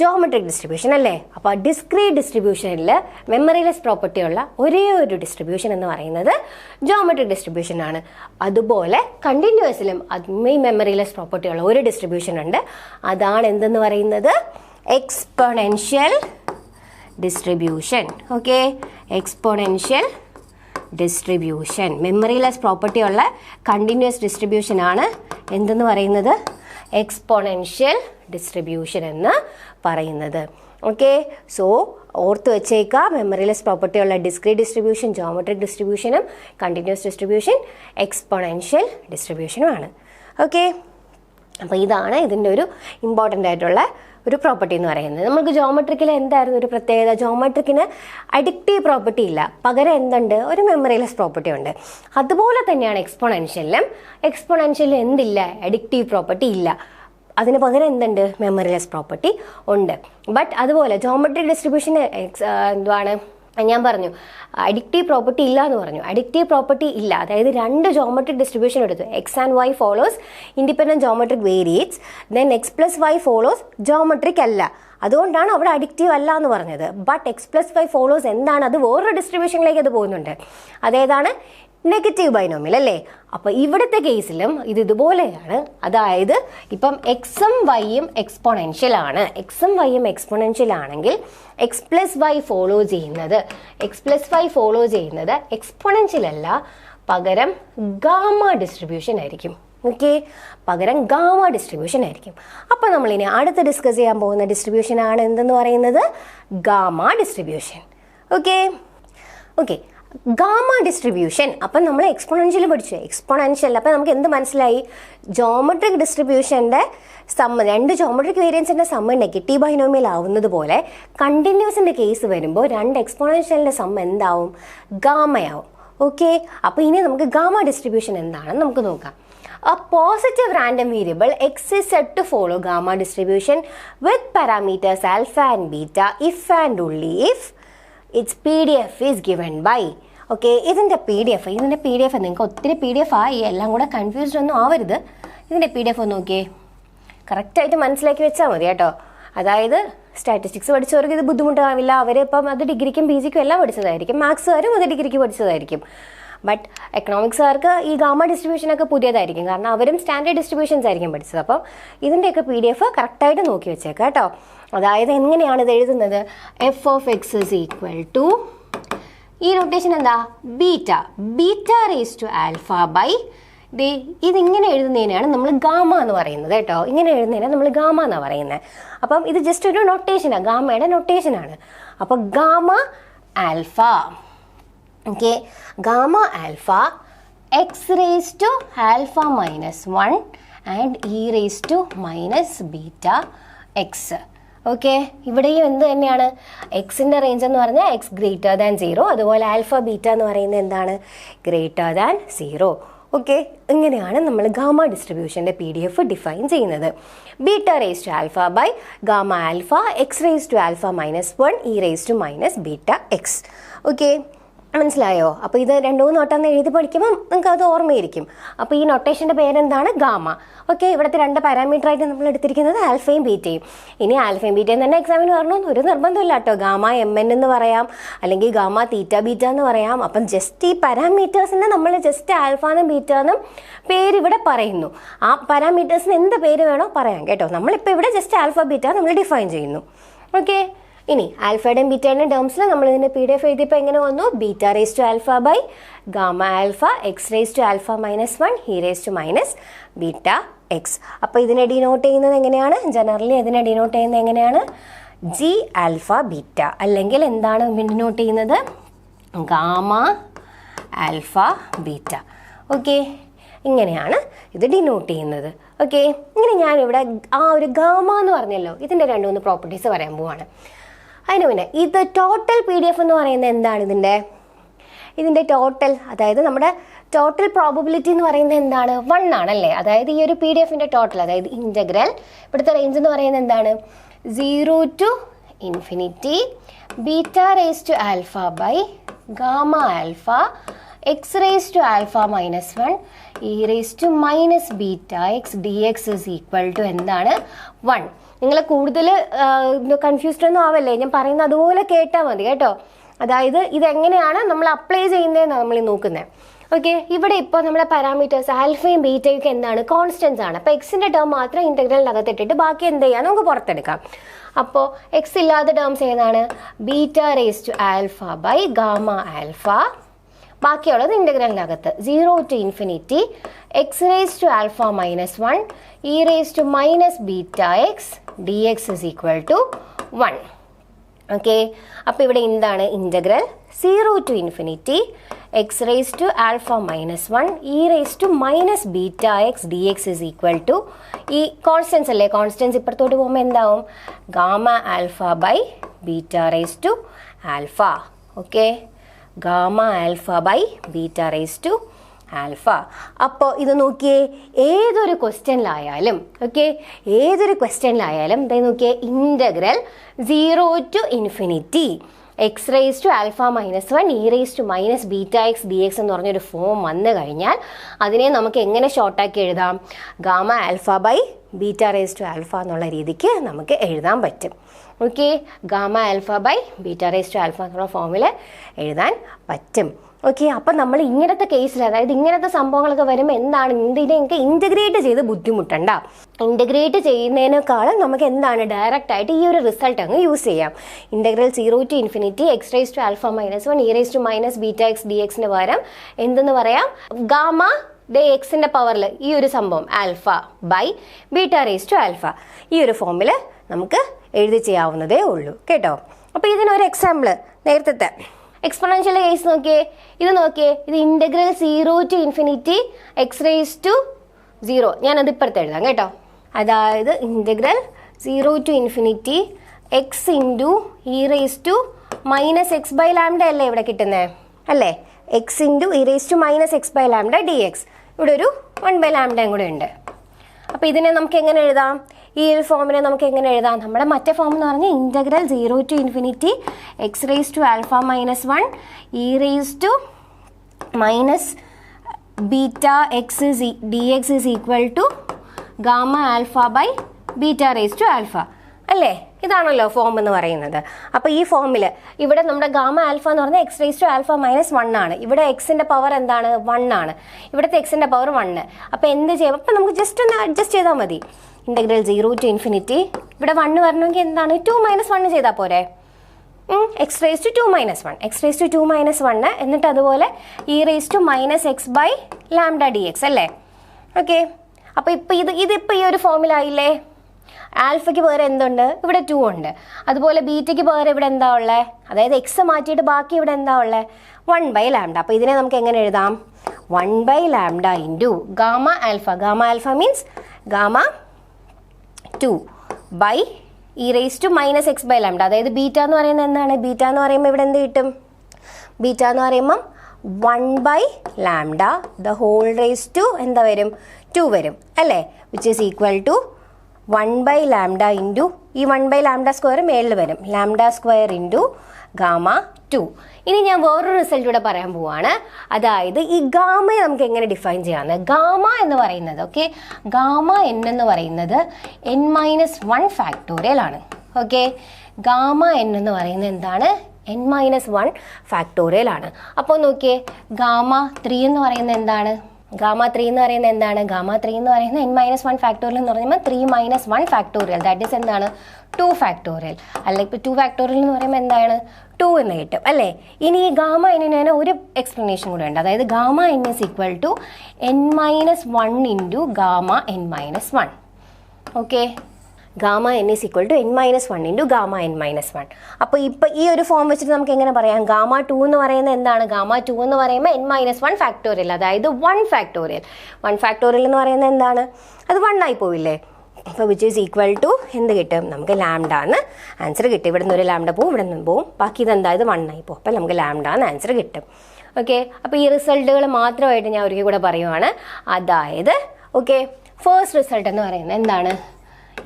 ജോമെട്രിക് ഡിസ്ട്രിബ്യൂഷൻ അല്ലേ? അപ്പോൾ ഡിസ്ക്രീറ്റ് ഡിസ്ട്രിബ്യൂഷനിൽ മെമ്മറിലെസ് പ്രോപ്പർട്ടി ഉള്ള ഒരേ ഒരു ഡിസ്ട്രിബ്യൂഷൻ എന്ന് പറയുന്നത് ജോമെട്രിക് ഡിസ്ട്രിബ്യൂഷൻ ആണ്. അതുപോലെ കണ്ടിന്യൂസിലും അതുമേ മെമ്മറിലെസ് പ്രോപ്പർട്ടി ഉള്ള ഒരു ഡിസ്ട്രിബ്യൂഷൻ ഉണ്ട്. അതാണ് എന്തെന്ന് പറയുന്നത്? Exponential distribution. Okay, exponential distribution memoryless property ഉള്ള കണ്ടിന്യൂസ് ഡിസ്ട്രിബ്യൂഷൻ ആണ് എന്തെന്ന് പറയുന്നത്? എക്സ്പൊണൻഷ്യൽ ഡിസ്ട്രിബ്യൂഷൻ എന്ന് പറയുന്നത്. ഓക്കെ, സോ ഓർത്ത് വെച്ചേക്കാം, മെമ്മറിലെസ് പ്രോപ്പർട്ടി ഉള്ള ഡിസ്ക്രീറ്റ് ഡിസ്ട്രിബ്യൂഷൻ ജോമെട്രിക് ഡിസ്ട്രിബ്യൂഷനും കണ്ടിന്യൂസ് ഡിസ്ട്രിബ്യൂഷൻ എക്സ്പൊണൻഷ്യൽ ഡിസ്ട്രിബ്യൂഷനുമാണ്. ഓക്കെ, അപ്പോൾ ഇതാണ് ഇതിൻ്റെ ഒരു ഇമ്പോർട്ടൻ്റ് ആയിട്ടുള്ള ഒരു പ്രോപ്പർട്ടി എന്ന് പറയുന്നത്. നമുക്ക് ജോമെട്രിക്കിൽ എന്തായിരുന്നു ഒരു പ്രത്യേകത? ജോമെട്രിക്കിന് അഡിക്റ്റീവ് പ്രോപ്പർട്ടി ഇല്ല, പകരം എന്തുണ്ട്? ഒരു മെമ്മറിലെസ് പ്രോപ്പർട്ടി ഉണ്ട്. അതുപോലെ തന്നെയാണ് എക്സ്പൊണൻഷ്യലിലും. എക്സ്പൊണൻഷ്യലിൽ എന്തില്ല? അഡിക്റ്റീവ് പ്രോപ്പർട്ടി ഇല്ല, അതിന് പകരം എന്തുണ്ട്? മെമ്മറിലെസ് പ്രോപ്പർട്ടി ഉണ്ട്. ബട്ട് അതുപോലെ ജോമെട്രിക് ഡിസ്ട്രിബ്യൂഷന് എന്താണ് ഞാൻ പറഞ്ഞു, അഡിക്റ്റീവ് പ്രോപ്പർട്ടി ഇല്ല എന്ന് പറഞ്ഞു. അഡിക്റ്റീവ് പ്രോപ്പർട്ടി ഇല്ല, അതായത് രണ്ട് ജോമെട്രിക് ഡിസ്ട്രിബ്യൂഷൻ എടുത്തു. X and y follows independent geometric വേരിയേറ്റ്സ്, then x plus Y follows geometric അല്ല. അതുകൊണ്ടാണ് അവിടെ അഡിക്റ്റീവ് അല്ല എന്ന് പറഞ്ഞത്. But X plus Y follows എന്താണ്? അത് വേറൊരു ഡിസ്ട്രിബ്യൂഷനിലേക്ക് അത് പോകുന്നുണ്ട്. അതേതാണ്? നെഗറ്റീവ് ബൈനോമിയൽ അല്ലേ? അപ്പോൾ ഇവിടുത്തെ കേസിലും ഇത് ഇതുപോലെയാണ്. അതായത് ഇപ്പം എക്സും വൈയും എക്സ്പൊണൻഷ്യൽ ആണ്. എക്സും വൈയും എക്സ്പൊണൻഷ്യൽ ആണെങ്കിൽ എക്സ് പ്ലസ് വൈ ഫോളോ ചെയ്യുന്നത് എക്സ്പൊണൻഷ്യൽ അല്ല, പകരം ഗാമ ഡിസ്ട്രിബ്യൂഷൻ ആയിരിക്കും. ഓക്കെ, പകരം ഗാമ ഡിസ്ട്രിബ്യൂഷൻ ആയിരിക്കും. അപ്പോൾ നമ്മളിനി അടുത്ത് ഡിസ്കസ് ചെയ്യാൻ പോകുന്ന ഡിസ്ട്രിബ്യൂഷൻ ആണ് എന്തെന്ന് പറയുന്നത്? Gamma distribution. Okay, gamma distribution. അപ്പം നമ്മൾ എക്സ്പൊണൻഷ്യൽ പഠിച്ചു. എക്സ്പൊണൻഷ്യൽ അപ്പം നമുക്ക് എന്ത് മനസ്സിലായി? ജോമെട്രിക് ഡിസ്ട്രിബ്യൂഷൻ്റെ രണ്ട് ജോമെട്രിക് വേരിയൻസിൻ്റെ സമ്മ് നെഗറ്റീവ് ബൈനോമിയൽ ആവുന്നത് പോലെ കണ്ടിന്യൂസിൻ്റെ കേസ് വരുമ്പോൾ രണ്ട് എക്സ്പൊണൻഷ്യലിൻ്റെ സമ്മ് എന്താവും? ഗാമയാവും. ഓക്കെ, അപ്പോൾ ഇനി നമുക്ക് ഗാമ ഡിസ്ട്രിബ്യൂഷൻ എന്താണെന്ന് നമുക്ക് നോക്കാം. A positive random variable x is said to follow gamma distribution with parameters alpha and beta if and only if its PDF is given by. Okay, ഇതിൻ്റെ PDF നിങ്ങൾക്ക് ഒത്തിരി PDF ആയി, എല്ലാം കൂടെ കൺഫ്യൂസ്ഡ് ഒന്നും ആവരുത്. ഇതിൻ്റെ PDF ഒന്ന് നോക്കിയേ, കറക്റ്റായിട്ട് മനസ്സിലാക്കി വെച്ചാൽ മതി കേട്ടോ. അതായത് സ്റ്റാറ്റിസ്റ്റിക്സ് പഠിച്ചവർക്ക് ഇത് ബുദ്ധിമുട്ടാവില്ല. അവരിപ്പം അത് ഡിഗ്രിക്കും PGക്കും എല്ലാം പഠിച്ചതായിരിക്കും. മാത്സുകാരും അത് ഡിഗ്രിക്ക് പഠിച്ചതായിരിക്കും. ബട്ട് എക്കണോമിക്സുകാർക്ക് ഈ ഗാമ ഡിസ്ട്രിബ്യൂഷനൊക്കെ പുതിയതായിരിക്കും, കാരണം അവരും സ്റ്റാൻഡേർഡ് ഡിസ്ട്രിബ്യൂഷൻസ് ആയിരിക്കും പഠിച്ചത്. അപ്പം ഇതിൻ്റെയൊക്കെ PDF കറക്റ്റായിട്ട് നോക്കി വെച്ചേക്കാം കേട്ടോ. അതായത് എങ്ങനെയാണ് ഇത് എഴുതുന്നത്? F of X is equal to, ഈ നൊട്ടേഷൻ എന്താ? Beta raise to alpha by ഇതിങ്ങനെ എഴുതുന്നതിനാണ് നമ്മൾ ഗാമ എന്ന് പറയുന്നത് കേട്ടോ. ഇങ്ങനെ എഴുതുന്നതിനാണ് നമ്മൾ ഗാമ എന്നാണ് പറയുന്നത്. അപ്പം ഇത് ജസ്റ്റ് ഒരു നൊട്ടേഷനാണ്, ഗാമയുടെ നൊട്ടേഷനാണ്. അപ്പം gamma alpha. Okay, gamma alpha x raise to alpha -1 and e raise to beta x. Okay, ഇവിടെയും എന്ത് തന്നെയാണ്? എക്സിൻ്റെ റേഞ്ച് എന്ന് പറഞ്ഞാൽ എക്സ് >0, അതുപോലെ ആൽഫ ബീറ്റ എന്ന് പറയുന്നത് എന്താണ്? >0. ഓക്കെ, ഇങ്ങനെയാണ് നമ്മൾ ഗാമ ഡിസ്ട്രിബ്യൂഷൻ്റെ PDF ഡിഫൈൻ ചെയ്യുന്നത്. Beta raise to alpha by gamma alpha x raise to alpha -1 e raise to minus beta x. Okay, മനസ്സിലായോ? അപ്പോൾ ഇത് 2-3 വട്ടം എഴുതി പഠിക്കുമ്പോൾ നിങ്ങൾക്ക് അത് ഓർമ്മയിരിക്കും. അപ്പോൾ ഈ നൊട്ടേഷൻ്റെ പേരെന്താണ്? ഗാമ. ഓക്കെ, ഇവിടുത്തെ 2 പാരാമീറ്ററായിട്ട് നമ്മൾ എടുത്തിരിക്കുന്നത് ആൽഫയും ബീറ്റയും. ഇനി ആൽഫയും ബീറ്റയും തന്നെ എക്സാമിന് വരണമെന്ന് ഒരു നിർബന്ധമില്ല കേട്ടോ. ഗാമ MN എന്ന് പറയാം, അല്ലെങ്കിൽ ഗാമ തീറ്റ ബീറ്റ എന്ന് പറയാം. അപ്പം ജസ്റ്റ് ഈ പാരാമീറ്റേഴ്സിനെ നമ്മൾ ജസ്റ്റ് ആൽഫ എന്നും ബീറ്റ എന്നും പേരിവിടെ പറയുന്നു. ആ പാരാമീറ്റേഴ്സിന് എന്ത് പേര് വേണോ പറയാം കേട്ടോ. നമ്മളിപ്പോൾ ഇവിടെ ജസ്റ്റ് ആൽഫ ബീറ്റ നമ്മൾ ഡിഫൈൻ ചെയ്യുന്നു. ഓക്കെ, ഇനി ആൽഫയുടെയും ബീറ്റയുടെയും ടേംസിൽ നമ്മൾ ഇതിൻ്റെ PDF എഴുതിയപ്പോൾ എങ്ങനെ വന്നു? Beta raise to alpha by gamma alpha x raise to alpha -1 e raise to minus beta x. അപ്പോൾ ഇതിനെ ഡിനോട്ട് ചെയ്യുന്നത് എങ്ങനെയാണ്? ജനറലി ഇതിനെ ഡിനോട്ട് ചെയ്യുന്നത് എങ്ങനെയാണ്? ജി ആൽഫ ബീറ്റ, അല്ലെങ്കിൽ എന്താണ് ഡിനോട്ട് ചെയ്യുന്നത്? Gamma alpha beta. ഓക്കെ, ഇങ്ങനെയാണ് ഇത് ഡിനോട്ട് ചെയ്യുന്നത്. ഓക്കെ, ഇങ്ങനെ ഞാനിവിടെ ആ ഒരു ഗാമ എന്ന് പറഞ്ഞല്ലോ, ഇതിൻ്റെ 2-3 പ്രോപ്പർട്ടീസ് പറയാൻ പോവാണ്. അതിന് പിന്നെ ഇത് ടോട്ടൽ PDF എന്ന് പറയുന്നത് എന്താണ്? ഇതിൻ്റെ ടോട്ടൽ, അതായത് നമ്മുടെ ടോട്ടൽ പ്രോബബിലിറ്റി എന്ന് പറയുന്നത് എന്താണ്? 1 ആണല്ലേ. അതായത് ഈ ഒരു PDFൻ്റെ ടോട്ടൽ, അതായത് ഇൻ്റഗ്രൽ, ഇവിടുത്തെ റേഞ്ച് എന്ന് പറയുന്നത് എന്താണ്? 0 to infinity beta raise to alpha by gamma alpha x raise to alpha -1 e raise to minus beta x d x is equal to എന്താണ്? 1. നിങ്ങൾ കൂടുതൽ കൺഫ്യൂസ്ഡ് ഒന്നും ആവല്ലേ, ഞാൻ പറയുന്നത് അതുപോലെ കേട്ടാൽ മതി കേട്ടോ. അതായത് ഇതെങ്ങനെയാണ് നമ്മൾ അപ്ലൈ ചെയ്യുന്നതെന്നാണ് നമ്മൾ നോക്കുന്നത്. ഓക്കെ, ഇവിടെ ഇപ്പോൾ നമ്മുടെ പാരാമീറ്റേഴ്സ് ആൽഫയും ബീറ്റയും ഒക്കെ എന്താണ്? കോൺസ്റ്റൻസ് ആണ്. അപ്പോൾ എക്സിൻ്റെ ടേം മാത്രം ഇൻ്റഗ്രലിനകത്തിട്ടിട്ട് ബാക്കി എന്ത് ചെയ്യാം? നമുക്ക് പുറത്തെടുക്കാം. അപ്പോൾ എക്സ് ഇല്ലാത്ത ടേംസ് ഏതാണ്? Beta raise to alpha by gamma alpha, ബാക്കിയുള്ളത് ഇൻ്റഗ്രലിനകത്ത് 0 to infinity x raise to alpha -1 e raise to minus beta x d x is equal to 1. Okay, അപ്പോൾ ഇവിടെ എന്താണ്? Integral 0 to infinity x raise to alpha -1 e raise to minus beta x d x is equal to, ഈ constants അല്ലേ, constants ഇപ്പുറത്തോട്ട് പോകുമ്പോൾ എന്താവും? Gamma alpha by beta raise to alpha. Okay, gamma alpha by beta raise to alpha. അപ്പോൾ ഇത് നോക്കിയേ, ഏതൊരു ക്വസ്റ്റ്യനിലായാലും ഏതൊരു ക്വസ്റ്റ്യനിലായാലും നോക്കിയേ, integral 0 to infinity x raise to alpha -1 e raise to minus beta x d x എന്ന് പറഞ്ഞൊരു ഫോം വന്നു കഴിഞ്ഞാൽ അതിനെ നമുക്ക് എങ്ങനെ ഷോർട്ടാക്കി എഴുതാം? Gamma alpha by beta raise to alpha എന്നുള്ള രീതിക്ക് നമുക്ക് എഴുതാൻ പറ്റും. Okay, gamma alpha by beta raise to alpha എന്നുള്ള ഫോമിൽ എഴുതാൻ പറ്റും. ഓക്കെ, അപ്പം നമ്മൾ ഇങ്ങനത്തെ കേസിൽ, അതായത് ഇങ്ങനത്തെ സംഭവങ്ങളൊക്കെ വരുമ്പോൾ എന്താണ്? ഇതിനെയൊക്കെ ഇൻ്റഗ്രേറ്റ് ചെയ്ത് ബുദ്ധിമുട്ടണ്ട. ഇൻ്റഗ്രേറ്റ് ചെയ്യുന്നതിനേക്കാളും നമുക്ക് എന്താണ്? ഡയറക്റ്റ് ആയിട്ട് ഈ ഒരു റിസൾട്ട് അങ്ങ് യൂസ് ചെയ്യാം. Integral 0 to infinity x raise to alpha -1 e raise to minus beta x d എക്സിന് പകരം എന്തെന്ന് പറയാം? ഗാമ എക്സിൻ്റെ പവറിൽ ഈ ഒരു സംഭവം alpha by beta raise to alpha, ഈ ഒരു ഫോമിൽ നമുക്ക് എഴുതി ചെയ്യാവുന്നതേ ഉള്ളൂ കേട്ടോ. അപ്പോൾ ഇതിനൊരു എക്സാമ്പിൾ, നേരത്തെ എക്സ്പൊണൻഷ്യൽ കേസ് നോക്കിയേ, ഇത് integral 0 to infinity x raise to 0, ഞാനത് ഇപ്പുറത്ത് എഴുതാം കേട്ടോ. അതായത് integral 0 to infinity x into e raise to minus x by lambda അല്ലേ ഇവിടെ കിട്ടുന്നത്, അല്ലേ? X into e raise to minus x by lambda d x, ഇവിടെ ഒരു 1 ബൈ ലാംഡയും കൂടെ ഉണ്ട്. അപ്പോൾ ഇതിനെ നമുക്ക് എങ്ങനെ എഴുതാം? ഈ ഒരു ഫോമിനെ നമുക്ക് എങ്ങനെ എഴുതാം? നമ്മുടെ മറ്റേ ഫോം എന്ന് പറഞ്ഞാൽ integral 0 to infinity x raise to alpha -1 e raise to minus beta x d x is equal to gamma alpha by beta raise to alpha, അല്ലേ? ഇതാണല്ലോ ഫോം എന്ന് പറയുന്നത്. അപ്പോൾ ഈ ഫോമിൽ ഇവിടെ നമ്മുടെ ഗാമ ആൽഫ എന്ന് പറഞ്ഞാൽ എക്സ് റേസ് ടു ആൽഫ -1 ആണ്. ഇവിടെ എക്സിൻ്റെ പവർ എന്താണ്? 1 ആണ്. ഇവിടുത്തെ എക്സിൻ്റെ പവർ 1. അപ്പോൾ എന്ത് ചെയ്യും? അപ്പോൾ നമുക്ക് ജസ്റ്റ് ഒന്ന് അഡ്ജസ്റ്റ് ചെയ്താൽ മതി. ഇൻ്റഗ്രൽ 0 to ഇൻഫിനിറ്റി, ഇവിടെ 1 വരണമെങ്കിൽ എന്താണ്? 2 - 1 ചെയ്താൽ പോരെ? X raise to 2 - 1, x raise to 2 - 1, എന്നിട്ട് അതുപോലെ e raise to minus x by lambda d x, അല്ലേ? ഓക്കെ, അപ്പോൾ ഇതിപ്പോൾ ഈ ഒരു ഫോമിലായില്ലേ? ആൽഫയ്ക്ക് പകരം എന്തുണ്ട്? ഇവിടെ 2 ഉണ്ട്. അതുപോലെ ബീറ്റയ്ക്ക് പകരം ഇവിടെ എന്താ ഉള്ളത്? അതായത് എക്സ് മാറ്റിയിട്ട് ബാക്കി ഇവിടെ എന്താ ഉള്ളത്? 1 ബൈ ലാംഡ. അപ്പോൾ ഇതിനെ നമുക്ക് എങ്ങനെ എഴുതാം? 1 by lambda into gamma alpha. Gamma alpha means gamma 2 by e raise to minus x by lambda. അതായത് ബീറ്റ എന്ന് പറയുന്നത് എന്താണ്? ബീറ്റ എന്ന് പറയുമ്പോൾ ഇവിടെ എന്ത് കിട്ടും? ബീറ്റ എന്ന് പറയുമ്പം 1/λ the whole raised to എന്താ വരും 2 വരും അല്ലേ, which is equal to 1/λ into ഈ 1/λ സ്ക്വയർ മേളിൽ വരും, λ സ്ക്വയർ ഇൻറ്റു ഗാമ 2. ഇനി ഞാൻ വേറൊരു റിസൾട്ട് ഇവിടെ പറയാൻ പോവാണ്. അതായത് ഈ ഗാമയെ നമുക്ക് എങ്ങനെ ഡിഫൈൻ ചെയ്യാമെന്ന്. ഗാമ എന്ന് പറയുന്നത് ഓക്കെ, ഗാമ എൻ എന്ന് പറയുന്നത് n-1 ഫാക്ടോറിയൽ ആണ്. ഓക്കെ, ഗാമ എൻ എന്ന് പറയുന്നത് എന്താണ്, n-1 ഫാക്ടോറിയൽ ആണ്. അപ്പോൾ നോക്കിയേ, ഗാമ 3 എന്ന് പറയുന്നത് എന്താണ്, ഗാമ 3 എന്ന് പറയുന്നത് എന്താണ്, ഗാമ 3 എന്ന് പറയുന്നത് n-1 ഫാക്ടോറിയൽ എന്ന് പറയുമ്പോൾ 3 - 1 ഫാക്ടോറിയൽ, ദാറ്റ് ഈസ് എന്താണ് 2 ഫാക്ടോറിയൽ. അല്ലെങ്കിൽ ഇപ്പോൾ 2 ഫാക്ടോറിയൽ എന്ന് പറയുമ്പോൾ എന്താണ് 2 എന്ന് കിട്ടും അല്ലേ. ഇനി ഈ ഗാമ എന്നിന് ഒരു എക്സ്പ്ലനേഷൻ കൂടെ ഉണ്ട്. അതായത് gamma n is equal to n-1 into gamma n-1. Okay, gamma n is equal to n-1 into gamma n-1. അപ്പോൾ ഇപ്പോൾ ഈ ഒരു ഫോം വെച്ചിട്ട് നമുക്ക് എങ്ങനെ പറയാം, ഗാമ 2 എന്ന് പറയുന്നത് എന്താണ്, ഗാമ 2 എന്ന് പറയുമ്പോൾ n-1 ഫാക്ടോറിയൽ, അതായത് 1 ഫാക്ടോറിയൽ. 1 ഫാക്ടോറിയൽ എന്ന് പറയുന്നത് എന്താണ്, അത് 1 ആയി പോവില്ലേ. അപ്പോൾ വിച്ച് ഈസ് ഈക്വൽ ടു എന്ത് കിട്ടും, നമുക്ക് ലാംഡ എന്ന് ആൻസർ കിട്ടും. ഇവിടെ നിന്ന് ഒരു ലാംഡ പോവും, ഇവിടെ നിന്ന് പോവും, ബാക്കി ഇതെന്താ ഇത് 1 ആയി പോകും. അപ്പോൾ നമുക്ക് ലാംഡ എന്ന് ആൻസർ കിട്ടും. ഓക്കെ, അപ്പോൾ ഈ റിസൾട്ടുകൾ മാത്രമായിട്ട് ഞാൻ ഒരിക്കൽ കൂടെ പറയുവാണ്. അതായത് ഓക്കെ, ഫസ്റ്റ് റിസൾട്ട് എന്ന് പറയുന്നത് എന്താണ്,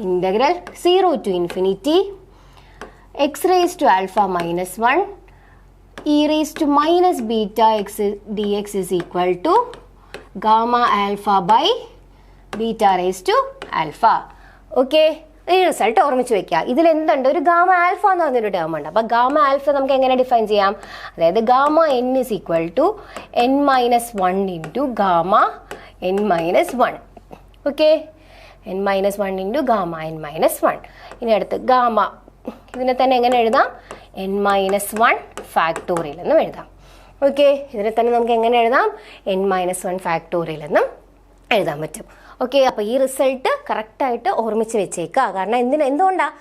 integral 0 to infinity x raised to alpha minus 1 e raised to minus beta x dx is equal to gamma alpha by beta raised to alpha. Okay, ഈ റിസൾട്ട് ഓർമ്മിച്ച് വെക്കുക. ഇതിൽ എന്തുണ്ട്, ഒരു ഗാമ ആൽഫ എന്ന് പറഞ്ഞൊരു ടേം ഉണ്ട്. അപ്പോൾ ഗാമ ആൽഫ നമുക്ക് എങ്ങനെ ഡിഫൈൻ ചെയ്യാം, അതായത് gamma n is equal to n-1 into gamma n-1. Okay, n-1 into gamma n-1. ഇനി അടുത്ത് ഗാമ, ഇതിനെ തന്നെ എങ്ങനെ എഴുതാം, n-1 ഫാക്ടോറിയൽ എന്നും എഴുതാം. ഓക്കെ, ഇതിനെ തന്നെ നമുക്ക് എങ്ങനെ എഴുതാം, n-1 ഫാക്ടോറിയൽ എന്നും എഴുതാൻ പറ്റും. ഓക്കെ, അപ്പോൾ ഈ റിസൾട്ട് കറക്റ്റായിട്ട് ഓർമ്മിച്ച് വെച്ചേക്കുക. കാരണം എന്തുകൊണ്ടാണ്,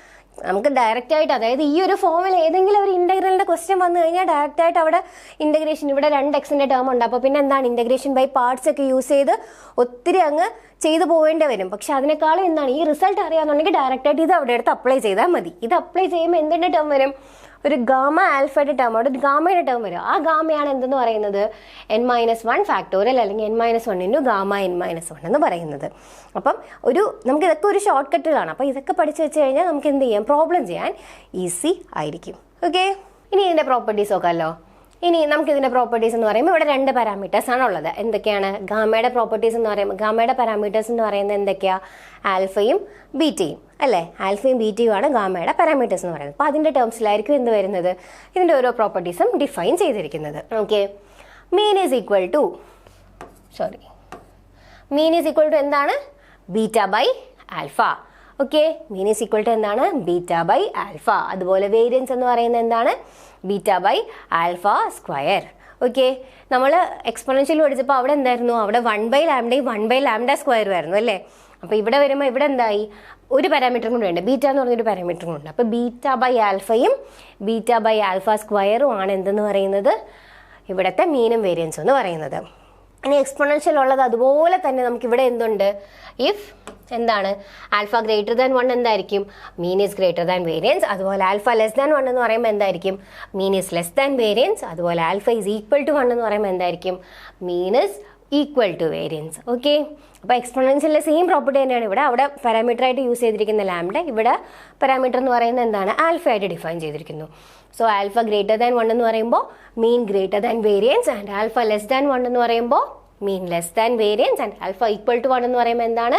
നമുക്ക് ഡയറക്റ്റായിട്ട്, അതായത് ഈ ഒരു ഫോമിൽ ഏതെങ്കിലും ഒരു ഇൻ്റഗ്രലിൻ്റെ ക്വസ്റ്റ്യൻ വന്നു കഴിഞ്ഞാൽ ഡയറക്റ്റായിട്ട് അവിടെ ഇൻ്റഗ്രേഷൻ, ഇവിടെ 2x ടേം ഉണ്ട്, അപ്പോൾ പിന്നെ എന്താണ് ഇൻ്റഗ്രേഷൻ ബൈ പാർട്സ് ഒക്കെ യൂസ് ചെയ്ത് ഒത്തിരി അങ്ങ് ചെയ്തു പോകേണ്ടി വരും. പക്ഷെ അതിനേക്കാളും എന്താണ്, ഈ റിസൾട്ട് അറിയാമെന്നുണ്ടെങ്കിൽ ഡയറക്റ്റായിട്ട് ഇത് അവിടെ എടുത്ത് അപ്ലൈ ചെയ്താൽ മതി. ഇത് അപ്ലൈ ചെയ്യുമ്പോൾ എന്തിൻ്റെ ടേം വരും, ഒരു ഗാമ ആൽഫയുടെ ടേം, അവിടെ ഒരു ഗാമയുടെ ടേം വരും. ആ ഗാമയാണ് എന്തെന്ന് പറയുന്നത്, n-1 ഫാക്ടോറിയൽ അല്ലെങ്കിൽ n-1 into ഗാമ n-1 എന്ന് പറയുന്നത്. അപ്പം നമുക്ക് ഇതൊക്കെ ഒരു ഷോർട്ട് കട്ടുകളാണ്. അപ്പോൾ ഇതൊക്കെ പഠിച്ചു വെച്ച് കഴിഞ്ഞാൽ നമുക്ക് എന്ത് ചെയ്യാം, പ്രോബ്ലം ചെയ്യാൻ ഈസി ആയിരിക്കും. ഓക്കെ, ഇനി ഇതിൻ്റെ പ്രോപ്പർട്ടീസ് നോക്കാമല്ലോ. ഇനി നമുക്ക് ഇതിൻ്റെ പ്രോപ്പർട്ടീസ് എന്ന് പറയുമ്പോൾ ഇവിടെ 2 പാരാമീറ്റേഴ്സ് ആണ് ഉള്ളത്. എന്തൊക്കെയാണ് ഗാമയുടെ പ്രോപ്പർട്ടീസ് എന്ന് പറയുമ്പോൾ, ഗാമയുടെ പാരാമീറ്റേഴ്സ് എന്ന് പറയുന്നത് എന്തൊക്കെയാണ്, ആൽഫയും ബീറ്റയും അല്ലേ. ആൽഫയും ബീറ്റയും ആണ് ഗാമയുടെ പാരാമീറ്റേഴ്സ് എന്ന് പറയുന്നത്. അപ്പോൾ അതിൻ്റെ ടേംസിലായിരിക്കും എന്ത് വരുന്നത്, ഇതിൻ്റെ ഓരോ പ്രോപ്പർട്ടീസും ഡിഫൈൻ ചെയ്തിരിക്കുന്നത്. Okay, mean is equal to എന്താണ്, beta by alpha. Okay, mean is equal to എന്താണ്, ബീറ്റ ബൈ ആൽഫ. അതുപോലെ വേരിയൻസ് എന്ന് പറയുന്നത് എന്താണ്, beta by alpha square. Okay, നമ്മൾ എക്സ്പോണൻഷ്യൽ പഠിച്ചപ്പോൾ അവിടെ എന്തായിരുന്നു, അവിടെ 1/λയും 1/λ സ്ക്വയറും ആയിരുന്നു അല്ലേ. അപ്പോൾ ഇവിടെ വരുമ്പോൾ ഇവിടെ എന്തായി, ഒരു പാരാമീറ്ററും കൂടെ ഉണ്ട്, ബീറ്റ എന്ന് പറഞ്ഞൊരു പാരാമീറ്ററും ഉണ്ട്. അപ്പോൾ ബീറ്റ ബൈ ആൽഫയും ബീറ്റ ബൈ ആൽഫ സ്ക്വയറും ആണ് എന്തെന്ന് പറയുന്നത്, ഇവിടുത്തെ മീനും വേരിയൻസും എന്ന് പറയുന്നത്. ഇനി എക്സ്പോണൻഷ്യൽ ഉള്ളത് അതുപോലെ തന്നെ നമുക്കിവിടെ എന്തുണ്ട്, ഇഫ് എന്താണ് ആൽഫ ഗ്രേറ്റർ ദാൻ 1 എന്തായിരിക്കും, mean is greater than variance. അതുപോലെ ആൽഫ ലെസ് ദാൻ 1 എന്ന് പറയുമ്പോൾ എന്തായിരിക്കും, mean is less than variance. അതുപോലെ ആൽഫ ഈസ് ഈക്വൽ ടു 1 എന്ന് പറയുമ്പോൾ എന്തായിരിക്കും, mean is equal to variance. Okay, അപ്പോൾ എക്സ്പോണൻഷ്യലിലെ സെയിം പ്രോപ്പർട്ടി തന്നെയാണ് ഇവിടെ. അവിടെ പാരാമീറ്റർ ആയിട്ട് യൂസ് ചെയ്തിരിക്കുന്ന ലാംഡ, ഇവിടെ പാരാമീറ്റർ എന്ന് പറയുന്നത് എന്താണ്, ആൽഫ ആയിട്ട് ഡിഫൈൻ ചെയ്തിരിക്കുന്നു. സോ ആൽഫ ഗ്രേറ്റർ ദാൻ 1 എന്ന് പറയുമ്പോൾ mean greater than variance, and alpha less than 1 എന്ന് പറയുമ്പോൾ mean less than variance, and alpha equal to 1 എന്ന് പറയുമ്പോൾ എന്താണ്,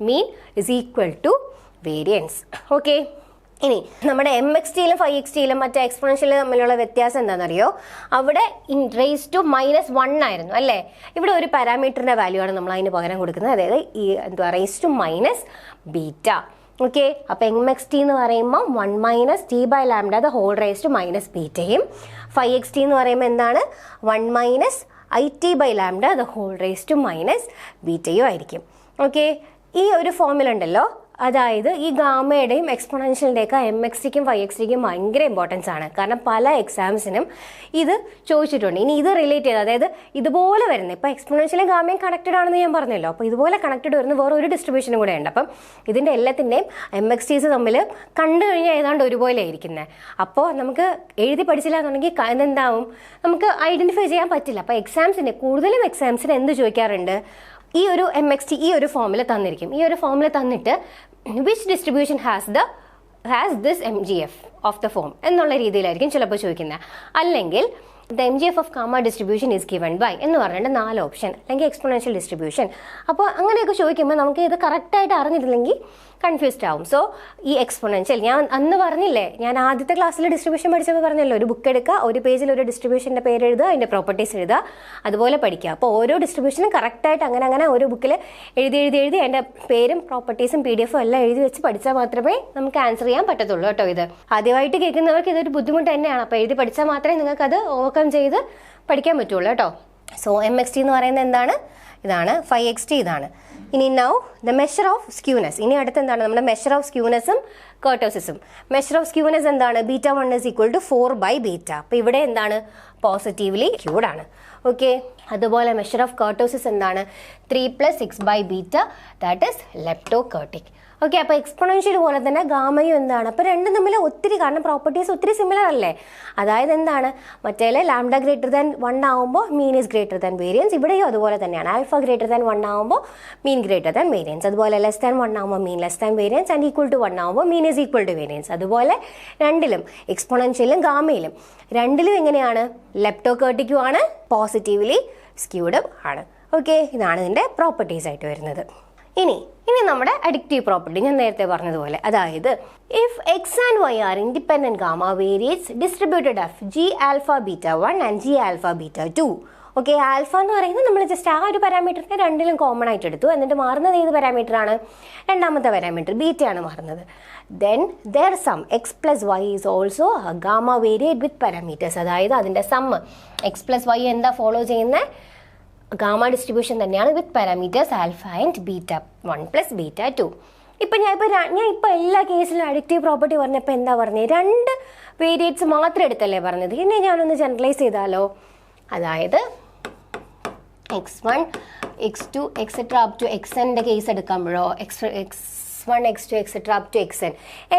mean is equal to variance. Okay, ഇനി നമ്മുടെ MXTയിലും 5XTയിലും മറ്റേ എക്സ്പോണൻഷ്യൽ തമ്മിലുള്ള വ്യത്യാസം എന്താണെന്നറിയോ, അവിടെ റേസ് ടു -1 ആയിരുന്നു അല്ലേ. ഇവിടെ ഒരു പാരാമീറ്ററിൻ്റെ വാല്യൂ ആണ് നമ്മൾ അതിന് പകരം കൊടുക്കുന്നത്, അതായത് ഈ raise to minus beta. Okay, അപ്പോൾ MXT എന്ന് പറയുമ്പോൾ 1 - t/λ the whole raise to minus ബീറ്റയും, 5XT എന്ന് പറയുമ്പോൾ എന്താണ് 1 - it/λ the whole raise to minus ബീറ്റയും ആയിരിക്കും. ഓക്കെ, ഈ ഒരു ഫോമിലുണ്ടല്ലോ, അതായത് ഈ ഗാമയുടെയും എക്സ്പൊണൻഷ്യലിൻ്റെയൊക്കെ MXTക്കും YXTക്കും ഭയങ്കര ഇമ്പോർട്ടൻസ് ആണ്. കാരണം പല എക്സാംസിനും ഇത് ചോദിച്ചിട്ടുണ്ട്. ഇനി ഇത് റിലേറ്റ് ചെയ്ത്, അതായത് ഇതുപോലെ വരുന്നത്, ഇപ്പോൾ എക്സ്പൊണൻഷ്യലും ഗാമയും കണക്റ്റഡ് ആണെന്ന് ഞാൻ പറഞ്ഞല്ലോ, അപ്പോൾ ഇതുപോലെ കണക്റ്റഡ് വരുന്ന വേറെ ഒരു ഡിസ്ട്രിബ്യൂഷനും കൂടെ ഉണ്ട്. അപ്പം ഇതിൻ്റെ എല്ലാത്തിൻ്റെയും MXTs തമ്മിൽ കണ്ടു കഴിഞ്ഞാൽ ഏതാണ്ട് ഒരുപോലെ ആയിരിക്കുന്നത്. അപ്പോൾ നമുക്ക് എഴുതി പഠിച്ചില്ല എന്നുണ്ടെങ്കിൽ ഇതെന്താവും, നമുക്ക് ഐഡൻറ്റിഫൈ ചെയ്യാൻ പറ്റില്ല. അപ്പോൾ കൂടുതലും എക്സാംസിന് എന്ത് ചോദിക്കാറുണ്ട്, ഈ ഒരു MXT ഈ ഒരു ഫോമിൽ തന്നിരിക്കും. ഈ ഒരു ഫോമിൽ തന്നിട്ട് which distribution has this MGF of the form എന്നുള്ള രീതിയിലായിരിക്കും ചിലപ്പോൾ ചോദിക്കുന്നത്. അല്ലെങ്കിൽ the MGF of gamma distribution is given by എന്ന് പറഞ്ഞിട്ട് 4 ഓപ്ഷൻ, അല്ലെങ്കിൽ എക്സ്പൊണൻഷ്യൽ ഡിസ്ട്രിബ്യൂഷൻ. അപ്പോൾ അങ്ങനെയൊക്കെ ചോദിക്കുമ്പോൾ നമുക്ക് ഇത് കറക്റ്റായിട്ട് അറിഞ്ഞിട്ടില്ലെങ്കിൽ കൺഫ്യൂസ്ഡ് ആവും. സോ ഈ എക്സ്പൊണൻഷ്യൽ ഞാൻ അന്ന് പറഞ്ഞില്ലേ, ഞാൻ ആദ്യത്തെ ക്ലാസ്സിൽ ഡിസ്ട്രിബ്യൂഷൻ പഠിച്ചപ്പോൾ പറഞ്ഞല്ലോ, ഒരു ബുക്ക് എടുക്കുക, ഒരു പേജിൽ ഒരു ഡിസ്ട്രിബ്യൂഷൻ്റെ പേര് എഴുതുക, അതിൻ്റെ പ്രോപ്പർട്ടീസ് എഴുതുക, അതുപോലെ പഠിക്കുക. അപ്പോൾ ഓരോ ഡിസ്ട്രിബ്യൂഷനും കറക്റ്റായിട്ട് അങ്ങനെ ഒരു ബുക്കിൽ എഴുതി അതിൻ്റെ പേരും പ്രോപ്പർട്ടീസും PDF എല്ലാം എഴുതി വെച്ച് പഠിച്ചാൽ മാത്രമേ നമുക്ക് ആൻസർ ചെയ്യാൻ പറ്റത്തുള്ളൂ കേട്ടോ. ഇത് ആദ്യമായിട്ട് കേൾക്കുന്നവർക്ക് ഇതൊരു ബുദ്ധിമുട്ട് തന്നെയാണ്. അപ്പോൾ എഴുതി പഠിച്ചാൽ മാത്രമേ നിങ്ങൾക്ക് അത് ഓവർകം ചെയ്ത് പഠിക്കാൻ പറ്റുള്ളൂ കേട്ടോ. സോ MXT എന്ന് പറയുന്നത് എന്താണ്, ഇതാണ്. 5XT ഇതാണ്. ഇനി now the measure of skewness. ഇനി അടുത്ത് എന്താണ്, നമ്മുടെ മെഷർ ഓഫ് സ്ക്യൂനെസ്സും കർട്ടോസിസും. മെഷർ ഓഫ് സ്ക്യൂനെസ് എന്താണ്, β1 = 4/β. അപ്പോൾ ഇവിടെ എന്താണ്, പോസിറ്റീവ്ലി സ്ക്യൂഡ് ആണ്. ഓക്കെ, അതുപോലെ മെഷർ ഓഫ് കർട്ടോസിസ് എന്താണ്, 3 + 6/β, ദാറ്റ് ഈസ് ലെപ്റ്റോകർട്ടിക്. ഓക്കെ, അപ്പോൾ എക്സ്പൊണൻഷ്യൽ പോലെ തന്നെ ഗാമയും എന്താണ്, അപ്പോൾ രണ്ടും തമ്മിൽ ഒത്തിരി, കാരണം പ്രോപ്പർട്ടീസ് ഒത്തിരി സിമിലർ അല്ലേ. അതായത് എന്താണ്, മറ്റേലെ ലാംഡ >1 ആവുമ്പോൾ മീൻ ഈസ് > വേരിയൻസ്, ഇവിടെയും അതുപോലെ തന്നെയാണ്. ആൽഫ >1 ആവുമ്പോൾ മീൻ > വേരിയൻസ്, അതുപോലെ >1 ആവുമ്പോൾ മീൻ വേരിയൻസ്, ആൻഡ് =1 ആവുമ്പോൾ മീൻ ഈസ് വേരിയൻസ്. അതുപോലെ രണ്ടിലും, എക്സ്പൊണൻഷ്യലും ഗാമയിലും രണ്ടിലും എങ്ങനെയാണ്, ലെപ്റ്റോകർട്ടിക്കും ആണ്, പോസിറ്റീവ്ലി സ്ക്യൂഡും ആണ്. ഓക്കെ, ഇതാണ് ഇതിൻ്റെ പ്രോപ്പർട്ടീസ് ആയിട്ട് വരുന്നത്. ഇനി നമ്മുടെ അഡിക്റ്റീവ് പ്രോപ്പർട്ടി ഞാൻ നേരത്തെ പറഞ്ഞതുപോലെ, അതായത് if X and Y are independent gamma variates distributed of Gα β1 and Gα β2. Okay, alpha എന്ന് പറയുന്നത് നമ്മൾ ജസ്റ്റ് ആ ഒരു പാരാമീറ്ററിനെ രണ്ടിലും കോമൺ ആയിട്ട് എടുത്തു, എന്നിട്ട് മാറുന്നത് ഏത് പാരാമീറ്ററാണ്, രണ്ടാമത്തെ പാരാമീറ്റർ ബീറ്റയാണ് മാറുന്നത്. Then their sum X + Y is also gamma variate with parameters. അതായത് അതിൻ്റെ സമ്മ് X + Y എന്താ ഫോളോ ചെയ്യുന്നത്, ഗാമ ഡിസ്ട്രിബ്യൂഷൻ തന്നെയാണ് വിത്ത് പാരാമീറ്റേഴ്സ് ആൽഫ ആൻഡ് β1 + β2. ഇപ്പം ഞാൻ എല്ലാ കേസിലും അഡിക്റ്റീവ് പ്രോപ്പർട്ടി പറഞ്ഞപ്പോൾ എന്താ പറഞ്ഞത്, 2 വേരിയേറ്റ്സ് മാത്രം എടുത്തല്ലേ പറഞ്ഞത്. ഇനി ഞാനൊന്ന് ജനറലൈസ് ചെയ്താലോ, അതായത് x1 x2 etcetera up to xnൻ്റെ കേസ് എടുക്കുമ്പോഴോ, x1 x2 etcetera up to xn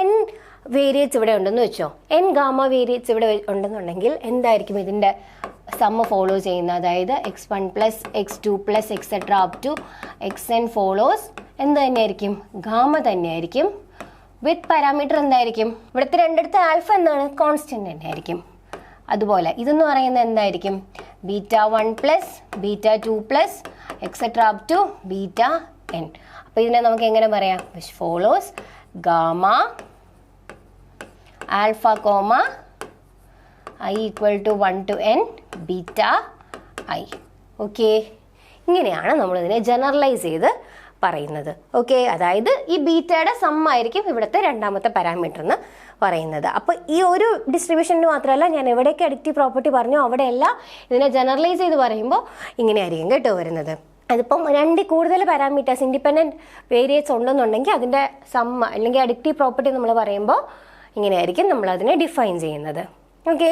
n variates ഇവിടെ ഉണ്ടെന്ന് വെച്ചോ, n ഗാമ വേരിയേറ്റ്സ് ഇവിടെ ഉണ്ടെന്നുണ്ടെങ്കിൽ എന്തായിരിക്കും ഇതിൻ്റെ സമ്മ് ഫോളോ ചെയ്യുന്നത്, അതായത് x1 + x2 + etcetera up to xn follows എന്ത് തന്നെയായിരിക്കും, ഗാമ തന്നെയായിരിക്കും. വിത്ത് പാരാമീറ്റർ എന്തായിരിക്കും, ഇവിടുത്തെ രണ്ടിടത്ത് ആൽഫ എന്താണ്, കോൺസ്റ്റന്റ് തന്നെയായിരിക്കും. അതുപോലെ ഇതെന്ന് പറയുന്നത് എന്തായിരിക്കും, β1 + β2 + എക്സെട്ര അപ് ടു βn. അപ്പോൾ ഇതിനെ നമുക്ക് എങ്ങനെ പറയാം, which follows gamma alpha comma I = 1 to n beta I. Okay, ഇങ്ങനെയാണ് നമ്മളിതിനെ ജനറലൈസ് ചെയ്ത് പറയുന്നത്. ഓക്കെ, അതായത് ഈ ബീറ്റയുടെ സമ്മായിരിക്കും ഇവിടുത്തെ രണ്ടാമത്തെ പാരാമീറ്റർ എന്ന് പറയുന്നത്. അപ്പോൾ ഈ ഒരു ഡിസ്ട്രിബ്യൂഷന് മാത്രമല്ല, ഞാൻ എവിടെയൊക്കെ അഡിക്റ്റീവ് പ്രോപ്പർട്ടി പറഞ്ഞു അവിടെയെല്ലാം ഇതിനെ ജനറലൈസ് ചെയ്ത് പറയുമ്പോൾ ഇങ്ങനെയായിരിക്കും കേട്ടോ വരുന്നത്. അതിപ്പം 2 കൂടുതൽ പാരാമീറ്റേഴ്സ് ഇൻഡിപെൻഡൻറ്റ് വേരിയേറ്റ്സ് ഉണ്ടെന്നുണ്ടെങ്കിൽ അതിൻ്റെ സമ്മ അല്ലെങ്കിൽ അഡിക്റ്റീവ് പ്രോപ്പർട്ടി നമ്മൾ പറയുമ്പോൾ ഇങ്ങനെയായിരിക്കും നമ്മളതിനെ ഡിഫൈൻ ചെയ്യുന്നത്. ഓക്കെ,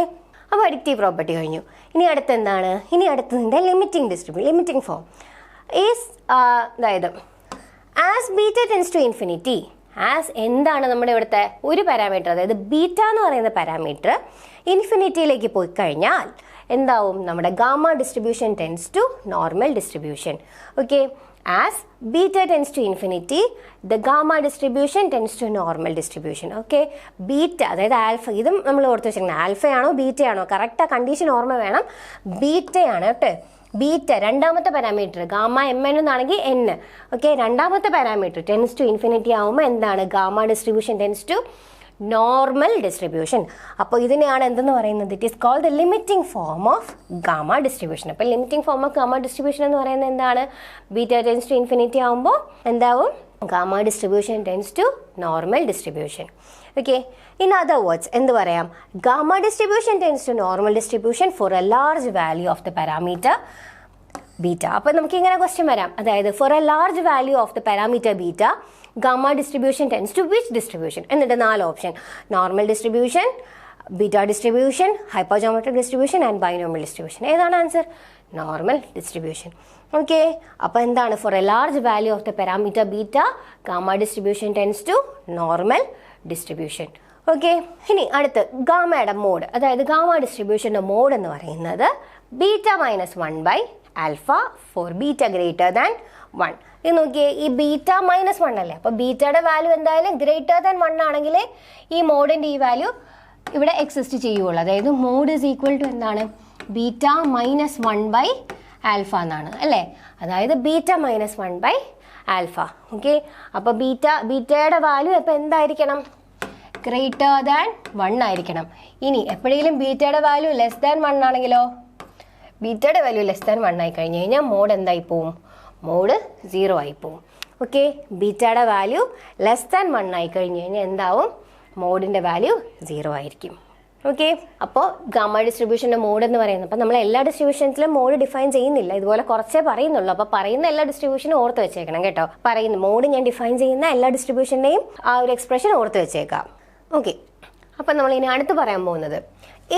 അപ്പോൾ അഡിക്റ്റീവ് പ്രോപ്പർട്ടി കഴിഞ്ഞു. ഇനി അടുത്തെന്താണ്, ഇനി അടുത്തതിൻ്റെ ലിമിറ്റിംഗ് ഫോം ഈസ്, അതായത് as beta tends to infinity, as എന്താണ് നമ്മുടെ ഇവിടുത്തെ ഒരു പാരാമീറ്റർ, അതായത് ബീറ്റ എന്ന് പറയുന്ന പാരാമീറ്റർ ഇൻഫിനിറ്റിയിലേക്ക് പോയി കഴിഞ്ഞാൽ എന്താവും, നമ്മുടെ gamma distribution tends to normal distribution. Okay, as beta tends to infinity the gamma distribution tends to normal distribution. Okay, beta അതായത് ആൽഫ, ഇതും നമ്മൾ ഓർത്ത് വെച്ചിരിക്കുന്നത് ആൽഫയാണോ ബീറ്റയാണോ, കറക്റ്റ് ആ കണ്ടീഷൻ ഓർമ്മ വേണം, ബീറ്റയാണ് കേട്ടോ. ബീറ്റ രണ്ടാമത്തെ പാരാമീറ്റർ, ഗാമ mn എന്നാണെങ്കിൽ n. ഓക്കെ, രണ്ടാമത്തെ പാരാമീറ്റർ ടെൻസ് ടു ഇൻഫിനിറ്റി ആകുമ്പോൾ എന്താണ്, gamma distribution tends to normal distribution. അപ്പോൾ ഇതിനെയാണ് എന്തെന്ന് പറയുന്നത്, it is called the limiting form of gamma distribution. അപ്പോൾ limiting form of gamma distribution എന്ന് പറയുന്നത് എന്താണ്, ബീറ്റ ടെൻസ് ടു ഇൻഫിനിറ്റി ആകുമ്പോൾ എന്താവും, gamma distribution tends to normal distribution. Okay, in other words എന്ത് പറയാം, gamma distribution tends to normal distribution four a large value of the parameter beta. അപ്പോൾ നമുക്ക് ഇങ്ങനെ ക്വസ്റ്റ്യൻ വരാം, അതായത് for a large value of the parameter beta gamma distribution tends to which distribution? എന്നിട്ട് 4 option: normal distribution, beta distribution, hypergeometric distribution and binomial distribution. ഏതാണ് answer? Normal distribution. Okay, അപ്പോൾ എന്താണ്? For a large value of the parameter beta gamma distribution tends to normal distribution. Okay, ഇനി അടുത്ത് ഗാമയുടെ mode, അതായത് gamma ഡിസ്ട്രിബ്യൂഷൻ്റെ mode എന്ന് പറയുന്നത് beta -1 alpha for beta greater than 1. ഇത് നോക്കിയേ, ഈ ബീറ്റ -1 അല്ലേ, അപ്പോൾ ബീറ്റയുടെ വാല്യൂ എന്തായാലും ഗ്രേറ്റർ ദാൻ 1 ആണെങ്കിൽ ഈ മോഡിൻ്റെ ഈ വാല്യൂ ഇവിടെ എക്സിസ്റ്റ് ചെയ്യുള്ളൂ. അതായത് മോഡ് ഈസ് ഈക്വൽ ടു എന്താണ്? ബീറ്റ -1 ആൽഫ എന്നാണ് അല്ലേ. അതായത് ബീറ്റ -1 ആൽഫ. ഓക്കെ, അപ്പോൾ ബീറ്റയുടെ വാല്യൂ അപ്പോൾ എന്തായിരിക്കണം? ഗ്രേറ്റർ ദാൻ 1 ആയിരിക്കണം. ഇനി എപ്പോഴെങ്കിലും ബീറ്റയുടെ വാല്യൂ ലെസ് ദാൻ 1 ആണെങ്കിലോ? ബീറ്റയുടെ വാല്യൂ ലെസ് ദാൻ 1 ആയി കഴിഞ്ഞ് കഴിഞ്ഞാൽ മോഡ് എന്തായി പോവും? മോഡ് 0 ആയി പോവും. ഓക്കെ, ബീറ്റയുടെ വാല്യൂ ലെസ് ദാൻ 1 ആയി കഴിഞ്ഞ് കഴിഞ്ഞാൽ എന്താവും? മോഡിൻ്റെ വാല്യൂ 0 ആയിരിക്കും. ഓക്കെ, അപ്പോൾ ഗാമ ഡിസ്ട്രിബ്യൂഷൻ്റെ മോഡ് എന്ന് പറയുന്നത്, അപ്പോൾ നമ്മൾ എല്ലാ ഡിസ്ട്രിബ്യൂഷൻസിലും മോഡ് ഡിഫൈൻ ചെയ്യുന്നില്ല, ഇതുപോലെ കുറച്ചേ പറയുന്നുള്ളൂ. അപ്പോൾ പറയുന്ന എല്ലാ ഡിസ്ട്രിബ്യൂഷനും ഓർത്ത് വെച്ചേക്കണം കേട്ടോ. പറയുന്ന മോഡ് ഞാൻ ഡിഫൈൻ ചെയ്യുന്ന എല്ലാ ഡിസ്ട്രിബ്യൂഷൻ്റെയും ആ ഒരു എക്സ്പ്രഷൻ ഓർത്ത് വെച്ചേക്കാം. ഓക്കെ, അപ്പം നമ്മൾ ഇനി അടുത്ത് പറയാൻ പോകുന്നത്,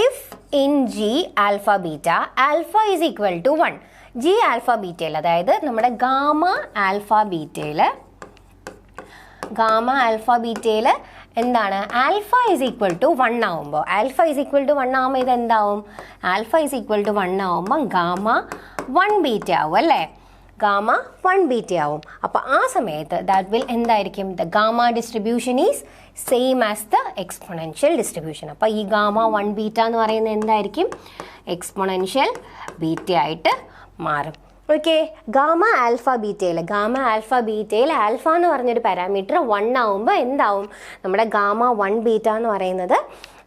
if in G alpha beta alpha is equal to 1. G alpha ബീറ്റയിൽ, അതായത് നമ്മുടെ ഗാമ ആൽഫ ബീറ്റയിൽ എന്താണ്? ആൽഫ ഈസ് ഈക്വൽ ടു 1 ആവുമ്പോൾ, ആൽഫ ഈസ് ഈക്വൽ ടു 1 ആകുമ്പോൾ ഇതെന്താവും? ആൽഫ ഈസ് ഈക്വൽ ടു 1 ആവുമ്പോൾ ഗാമ 1 ബീറ്റ ആവും അല്ലേ. ഗാമ 1 ബീറ്റ ആവും. അപ്പോൾ ആ സമയത്ത് ദാറ്റ് വിൽ എന്തായിരിക്കും? The gamma distribution is same as the exponential distribution. അപ്പോൾ ഈ ഗാമ 1 ബീറ്റ എന്ന് പറയുന്നത് എന്തായിരിക്കും? എക്സ്പൊണൻഷ്യൽ ബീറ്റ ആയിട്ട് മാറും. ഓക്കെ, ഗാമ ആൽഫ ബീറ്റയിൽ ആൽഫ എന്ന് പറഞ്ഞൊരു പാരാമീറ്റർ 1 ആവുമ്പോൾ എന്താവും? നമ്മുടെ ഗാമ 1 ബീറ്റ എന്ന് പറയുന്നത്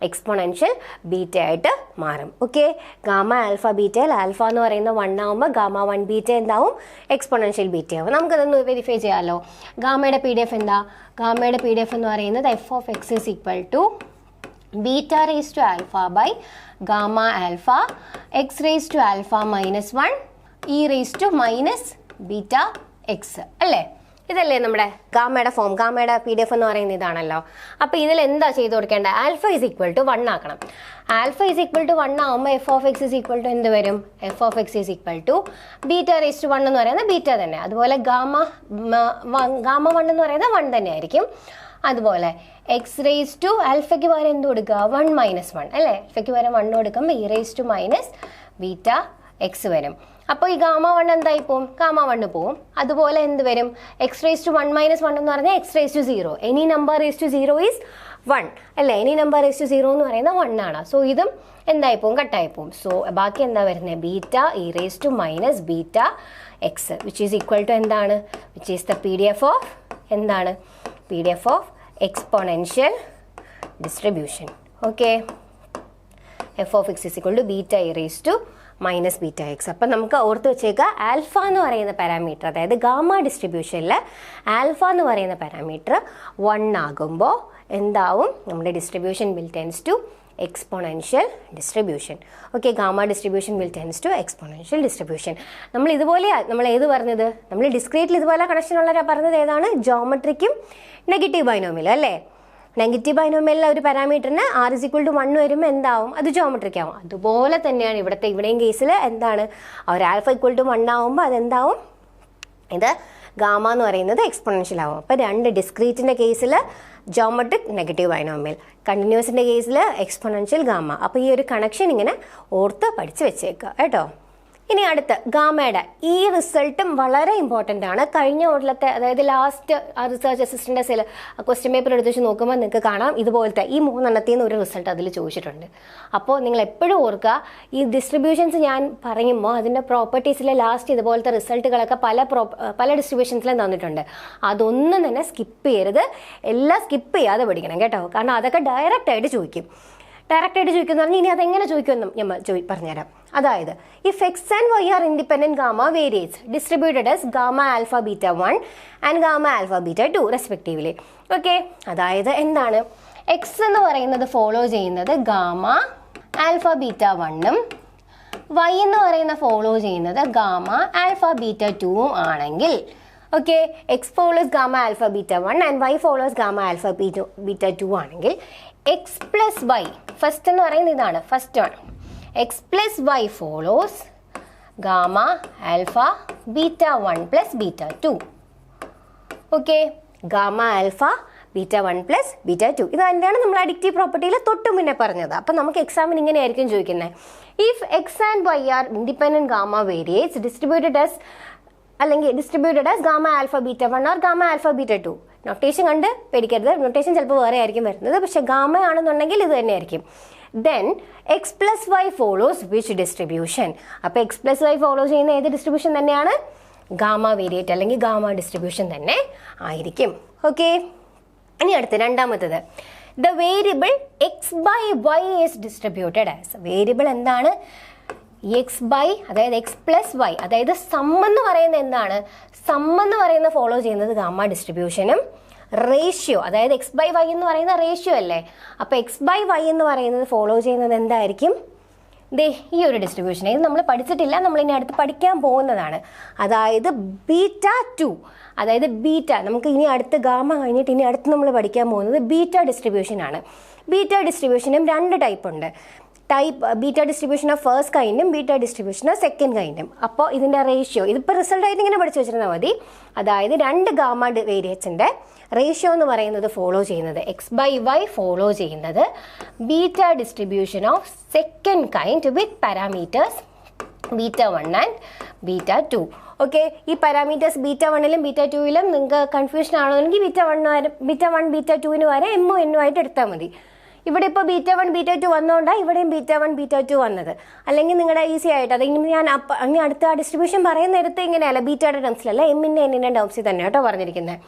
എക്സ്പൊണൻഷ്യൽ ബീറ്റ ആയിട്ട് മാറും. ഓക്കെ, ഗാമ ആൽഫ ബീറ്റയിൽ ആൽഫ എന്ന് പറയുന്ന 1 ആവുമ്പോൾ ഗാമ 1 ബീറ്റ എന്താവും? എക്സ്പൊണൻഷ്യൽ ബീറ്റ ആവും. നമുക്കതൊന്ന് വെരിഫൈ ചെയ്യാമല്ലോ. ഗാമയുടെ PDF എന്താ? ഗാമയുടെ PDF എന്ന് പറയുന്നത് f(x) is equal to beta raised to alpha by gamma alpha x raised to alpha minus 1 e raised to minus beta x അല്ലേ. ഇതല്ലേ നമ്മുടെ ഗാമയുടെ ഫോം. ഗാമയുടെ PDF എന്ന് പറയുന്നത് ഇതാണല്ലോ. അപ്പോൾ ഇതിൽ എന്താ ചെയ്ത് കൊടുക്കേണ്ടത്? ആൽഫ ഈസ് ഈക്വൽ ടു 1 ആക്കണം. ആൽഫ ഈസ് ഈക്വൽ ടു 1 ആകുമ്പോൾ f(x) ഈസ് ഈക്വൽ ടു എന്ത് വരും? f(x) is equal to beta raise to 1 എന്ന് പറയുന്നത് ബീറ്റ തന്നെ. അതുപോലെ ഗാമ 1 എന്ന് പറയുന്നത് 1 തന്നെ ആയിരിക്കും. അതുപോലെ എക്സ് റേസ് ടു ആൽഫയ്ക്ക് പകരം എന്ത് കൊടുക്കുക? 1 - 1 അല്ലേ. ആൽഫയ്ക്ക് പകരം 1 കൊടുക്കുമ്പോൾ e raise to minus beta x വരും. അപ്പോൾ ഈ ഗാമ 1 എന്തായി പോവും? ഗാമ 1 പോവും. അതുപോലെ എന്ത് വരും? എക്സ് റേസ് ടു 1 - 1 എന്ന് പറഞ്ഞാൽ x raise to 0. Any number raise to 0 is 1 അല്ലേ. എനി നമ്പർ റേസ് ടു 0 എന്ന് പറയുന്നത് 1 ആണ്. സോ ഇതും എന്തായി പോവും? കട്ടായി പോവും. സോ ബാക്കി എന്താ വരുന്നത്? Beta e raise to minus beta X which is equal to എന്താണ്? Which is the PDF of എന്താണ്? PDF of exponential distribution. Okay, f(x) is equal to beta e raise to minus beta X. അപ്പം നമുക്ക് ഓർത്ത് വെച്ചേക്കുക, alpha എന്ന് പറയുന്ന parameter, അതായത് gamma ഡിസ്ട്രിബ്യൂഷനിൽ alpha എന്ന് പറയുന്ന പാരാമീറ്റർ 1 ആകുമ്പോൾ എന്താവും? നമ്മുടെ distribution will tends to exponential distribution. Okay, gamma distribution will tends to exponential distribution. നമ്മൾ ഏത് പറഞ്ഞത്? നമ്മൾ ഡിസ്ക്രീറ്റിൽ ഇതുപോലെ കണക്ഷൻ ഉള്ളവരാ പറഞ്ഞത് ഏതാണ്? ജോമെട്രിക്കും നെഗറ്റീവ് ബൈനോമിയലും അല്ലേ. നെഗറ്റീവ് ബൈനോമിയലിലെ ഒരു പാരാമീറ്ററിന് r = 1 വരുമ്പോൾ എന്താവും? അത് ജോമെട്രിക് ആവും. അതുപോലെ തന്നെയാണ് ഇവിടെയും കേസിൽ എന്താണ്? ഒരു ആൽഫ = 1 ആവുമ്പോൾ അതെന്താവും? ഇത് ഗാമ എന്ന് പറയുന്നത് എക്സ്പൊണൻഷ്യൽ ആവും. അപ്പോൾ 2 ഡിസ്ക്രീറ്റിൻ്റെ കേസിൽ ജോമെട്രിക് നെഗറ്റീവ് ബൈനോമിയൽ, കണ്ടിന്യൂസിൻ്റെ കേസിൽ എക്സ്പൊണൻഷ്യൽ ഗാമ. അപ്പോൾ ഈ ഒരു കണക്ഷൻ ഇങ്ങനെ ഓർത്ത് പഠിച്ച് വെച്ചേക്കുക കേട്ടോ. ഇനി അടുത്ത് ഗാമയുടെ ഈ റിസൾട്ടും വളരെ ഇമ്പോർട്ടൻ്റ് ആണ്. കഴിഞ്ഞ ഓർഡറിലത്തെ, അതായത് last research assistant question paper എടുത്ത് വെച്ച് നോക്കുമ്പോൾ നിങ്ങൾക്ക് കാണാം ഇതുപോലത്തെ ഈ 3 എണ്ണത്തിൽ നിന്ന് ഒരു റിസൾട്ട് അതിൽ ചോദിച്ചിട്ടുണ്ട്. അപ്പോൾ നിങ്ങൾ എപ്പോഴും ഓർക്കുക, ഈ ഡിസ്ട്രിബ്യൂഷൻസ് ഞാൻ പറയുമ്പോൾ അതിൻ്റെ പ്രോപ്പർട്ടീസിലെ ലാസ്റ്റ് ഇതുപോലത്തെ റിസൾട്ടുകളൊക്കെ പല ഡിസ്ട്രിബ്യൂഷൻസിലും തന്നിട്ടുണ്ട്. അതൊന്നും തന്നെ സ്കിപ്പ് ചെയ്യരുത്, എല്ലാം സ്കിപ്പ് ചെയ്യാതെ പഠിക്കണം കേട്ടോ. കാരണം അതൊക്കെ ഡയറക്റ്റായിട്ട് ചോദിക്കും. ഡയറക്റ്റായിട്ട് ചോദിക്കുമെന്ന് പറഞ്ഞാൽ ഇനി അതെങ്ങനെ ചോദിക്കുമെന്നും ഞാൻ പറഞ്ഞുതരാം. അതായത് if X and Y are independent gamma variates distributed as gamma alpha beta 1 and gamma alpha beta 2 respectively. Okay, അതായത് എന്താണ്? എക്സ് എന്ന് പറയുന്നത് ഫോളോ ചെയ്യുന്നത് ഗാമ ആൽഫ ബീറ്റ 1ഉം y എന്ന് പറയുന്ന ഫോളോ ചെയ്യുന്നത് ഗാമ ആൽഫ ബീറ്റ 2 ആണെങ്കിൽ, okay, x follows gamma alpha beta 1 and y follows gamma alpha beta 2 ആണെങ്കിൽ എക്സ് പ്ലസ് വൈ, ഫസ്റ്റ് എന്ന് പറയുന്നത് ഇതാണ്, ഫസ്റ്റ് ആണ്, x plus Y follows gamma alpha beta 1 plus beta 2. Okay, gamma alpha beta 1 plus beta 2. ഇത് തന്നെയാണ് നമ്മൾ addictive പ്രോപ്പർട്ടിയിൽ തൊട്ട് മുന്നേ പറഞ്ഞത്. അപ്പം നമുക്ക് എക്സാമിന് ഇങ്ങനെയായിരിക്കും ചോദിക്കുന്നത്, if X and Y are independent gamma variates distributed as gamma alpha beta 1 or gamma alpha beta 2. Notation കണ്ട് പേടിക്കരുത്, നൊട്ടേഷൻ ചിലപ്പോൾ വേറെ ആയിരിക്കും വരുന്നത്, പക്ഷെ ഗാമ ആണെന്നുണ്ടെങ്കിൽ ഇത് തന്നെയായിരിക്കും. Then x plus Y follows which distribution. അപ്പോൾ എക്സ് പ്ലസ് വൈ ഫോളോ ചെയ്യുന്ന ഏത് ഡിസ്ട്രിബ്യൂഷൻ തന്നെയാണ്? ഗാമ വേരിയേറ്റ് അല്ലെങ്കിൽ ഗാമ ഡിസ്ട്രിബ്യൂഷൻ തന്നെ ആയിരിക്കും. ഓക്കെ, ഇനി അടുത്ത് രണ്ടാമത്തത്, the variable x by y is distributed as. Variable എന്താണ്? എക്സ് ബൈ, അതായത് എക്സ് പ്ലസ് വൈ, അതായത് സം എന്ന് പറയുന്നത് എന്താണ്? സം എന്ന് പറയുന്ന ഫോളോ ചെയ്യുന്നത് ഗാമ ഡിസ്ട്രിബ്യൂഷനും റേഷ്യോ, അതായത് എക്സ് ബൈ വൈ എന്ന് പറയുന്ന റേഷ്യോ അല്ലേ. അപ്പോൾ എക്സ് ബൈ വൈ എന്ന് പറയുന്നത് ഫോളോ ചെയ്യുന്നത് എന്തായിരിക്കും? ദേ ഈ ഒരു ഡിസ്ട്രിബ്യൂഷൻ. ഇത് നമ്മൾ പഠിച്ചിട്ടില്ല, നമ്മൾ ഇനി അടുത്ത് പഠിക്കാൻ പോകുന്നതാണ്. അതായത് ബീറ്റ 2, അതായത് ബീറ്റ, നമുക്ക് ഇനി അടുത്ത് ഗാമ കഴിഞ്ഞിട്ട് ഇനി അടുത്ത് നമ്മൾ പഠിക്കാൻ പോകുന്നത് ബീറ്റ ഡിസ്ട്രിബ്യൂഷൻ ആണ്. ബീറ്റ ഡിസ്ട്രിബ്യൂഷനും രണ്ട് ടൈപ്പ് ഉണ്ട്. ബീറ്റ ഡിസ്ട്രിബ്യൂഷൻ ഓഫ് ഫസ്റ്റ് കൈൻഡും ബീറ്റ ഡിസ്ട്രിബ്യൂഷൻ ഓഫ് സെക്കൻഡ് കൈൻഡും. അപ്പോൾ ഇതിൻ്റെ റേഷ്യോ ഇതിപ്പോൾ റിസൾട്ടായിട്ട് ഇങ്ങനെ പഠിച്ചു വെച്ചിരുന്നാൽ മതി. അതായത് രണ്ട് ഗാമ വേരിയറ്റ്സിൻ്റെ റേഷ്യോ എന്ന് പറയുന്നത് ഫോളോ ചെയ്യുന്നത്, എക്സ് ബൈ വൈ ഫോളോ ചെയ്യുന്നത് beta distribution of second kind with parameters beta 1 and beta 2. Okay, ഈ പാരാമീറ്റേഴ്സ് ബീറ്റ 1ലും ബീറ്റ 2ലും നിങ്ങൾക്ക് കൺഫ്യൂഷൻ ആണെന്നുണ്ടെങ്കിൽ ബീറ്റ 1 ബീറ്റ 2 വരെ എമ്മും എന്നും ആയിട്ട് എടുത്താൽ മതി. ഇവിടെ ഇപ്പോൾ ബീറ്റ 1 ബീറ്റ 2 വന്നുകൊണ്ടാണ് ഇവിടെയും ബീറ്റ 1 ബീറ്റ 2 വന്നത്. അല്ലെങ്കിൽ നിങ്ങളുടെ ഈസി ആയിട്ട് അത് ഇനി ഞാൻ ഇനി അടുത്ത ഡിസ്ട്രിബ്യൂഷൻ പറയുന്ന നേരത്തെ ഇങ്ങനെയല്ല, ബീറ്റയുടെ ടേംസിലല്ല, എമ്മിൻ്റെ എന്നിൻ്റെ ടേംസിൽ തന്നെ കേട്ടോ പറഞ്ഞിരിക്കുന്നത്.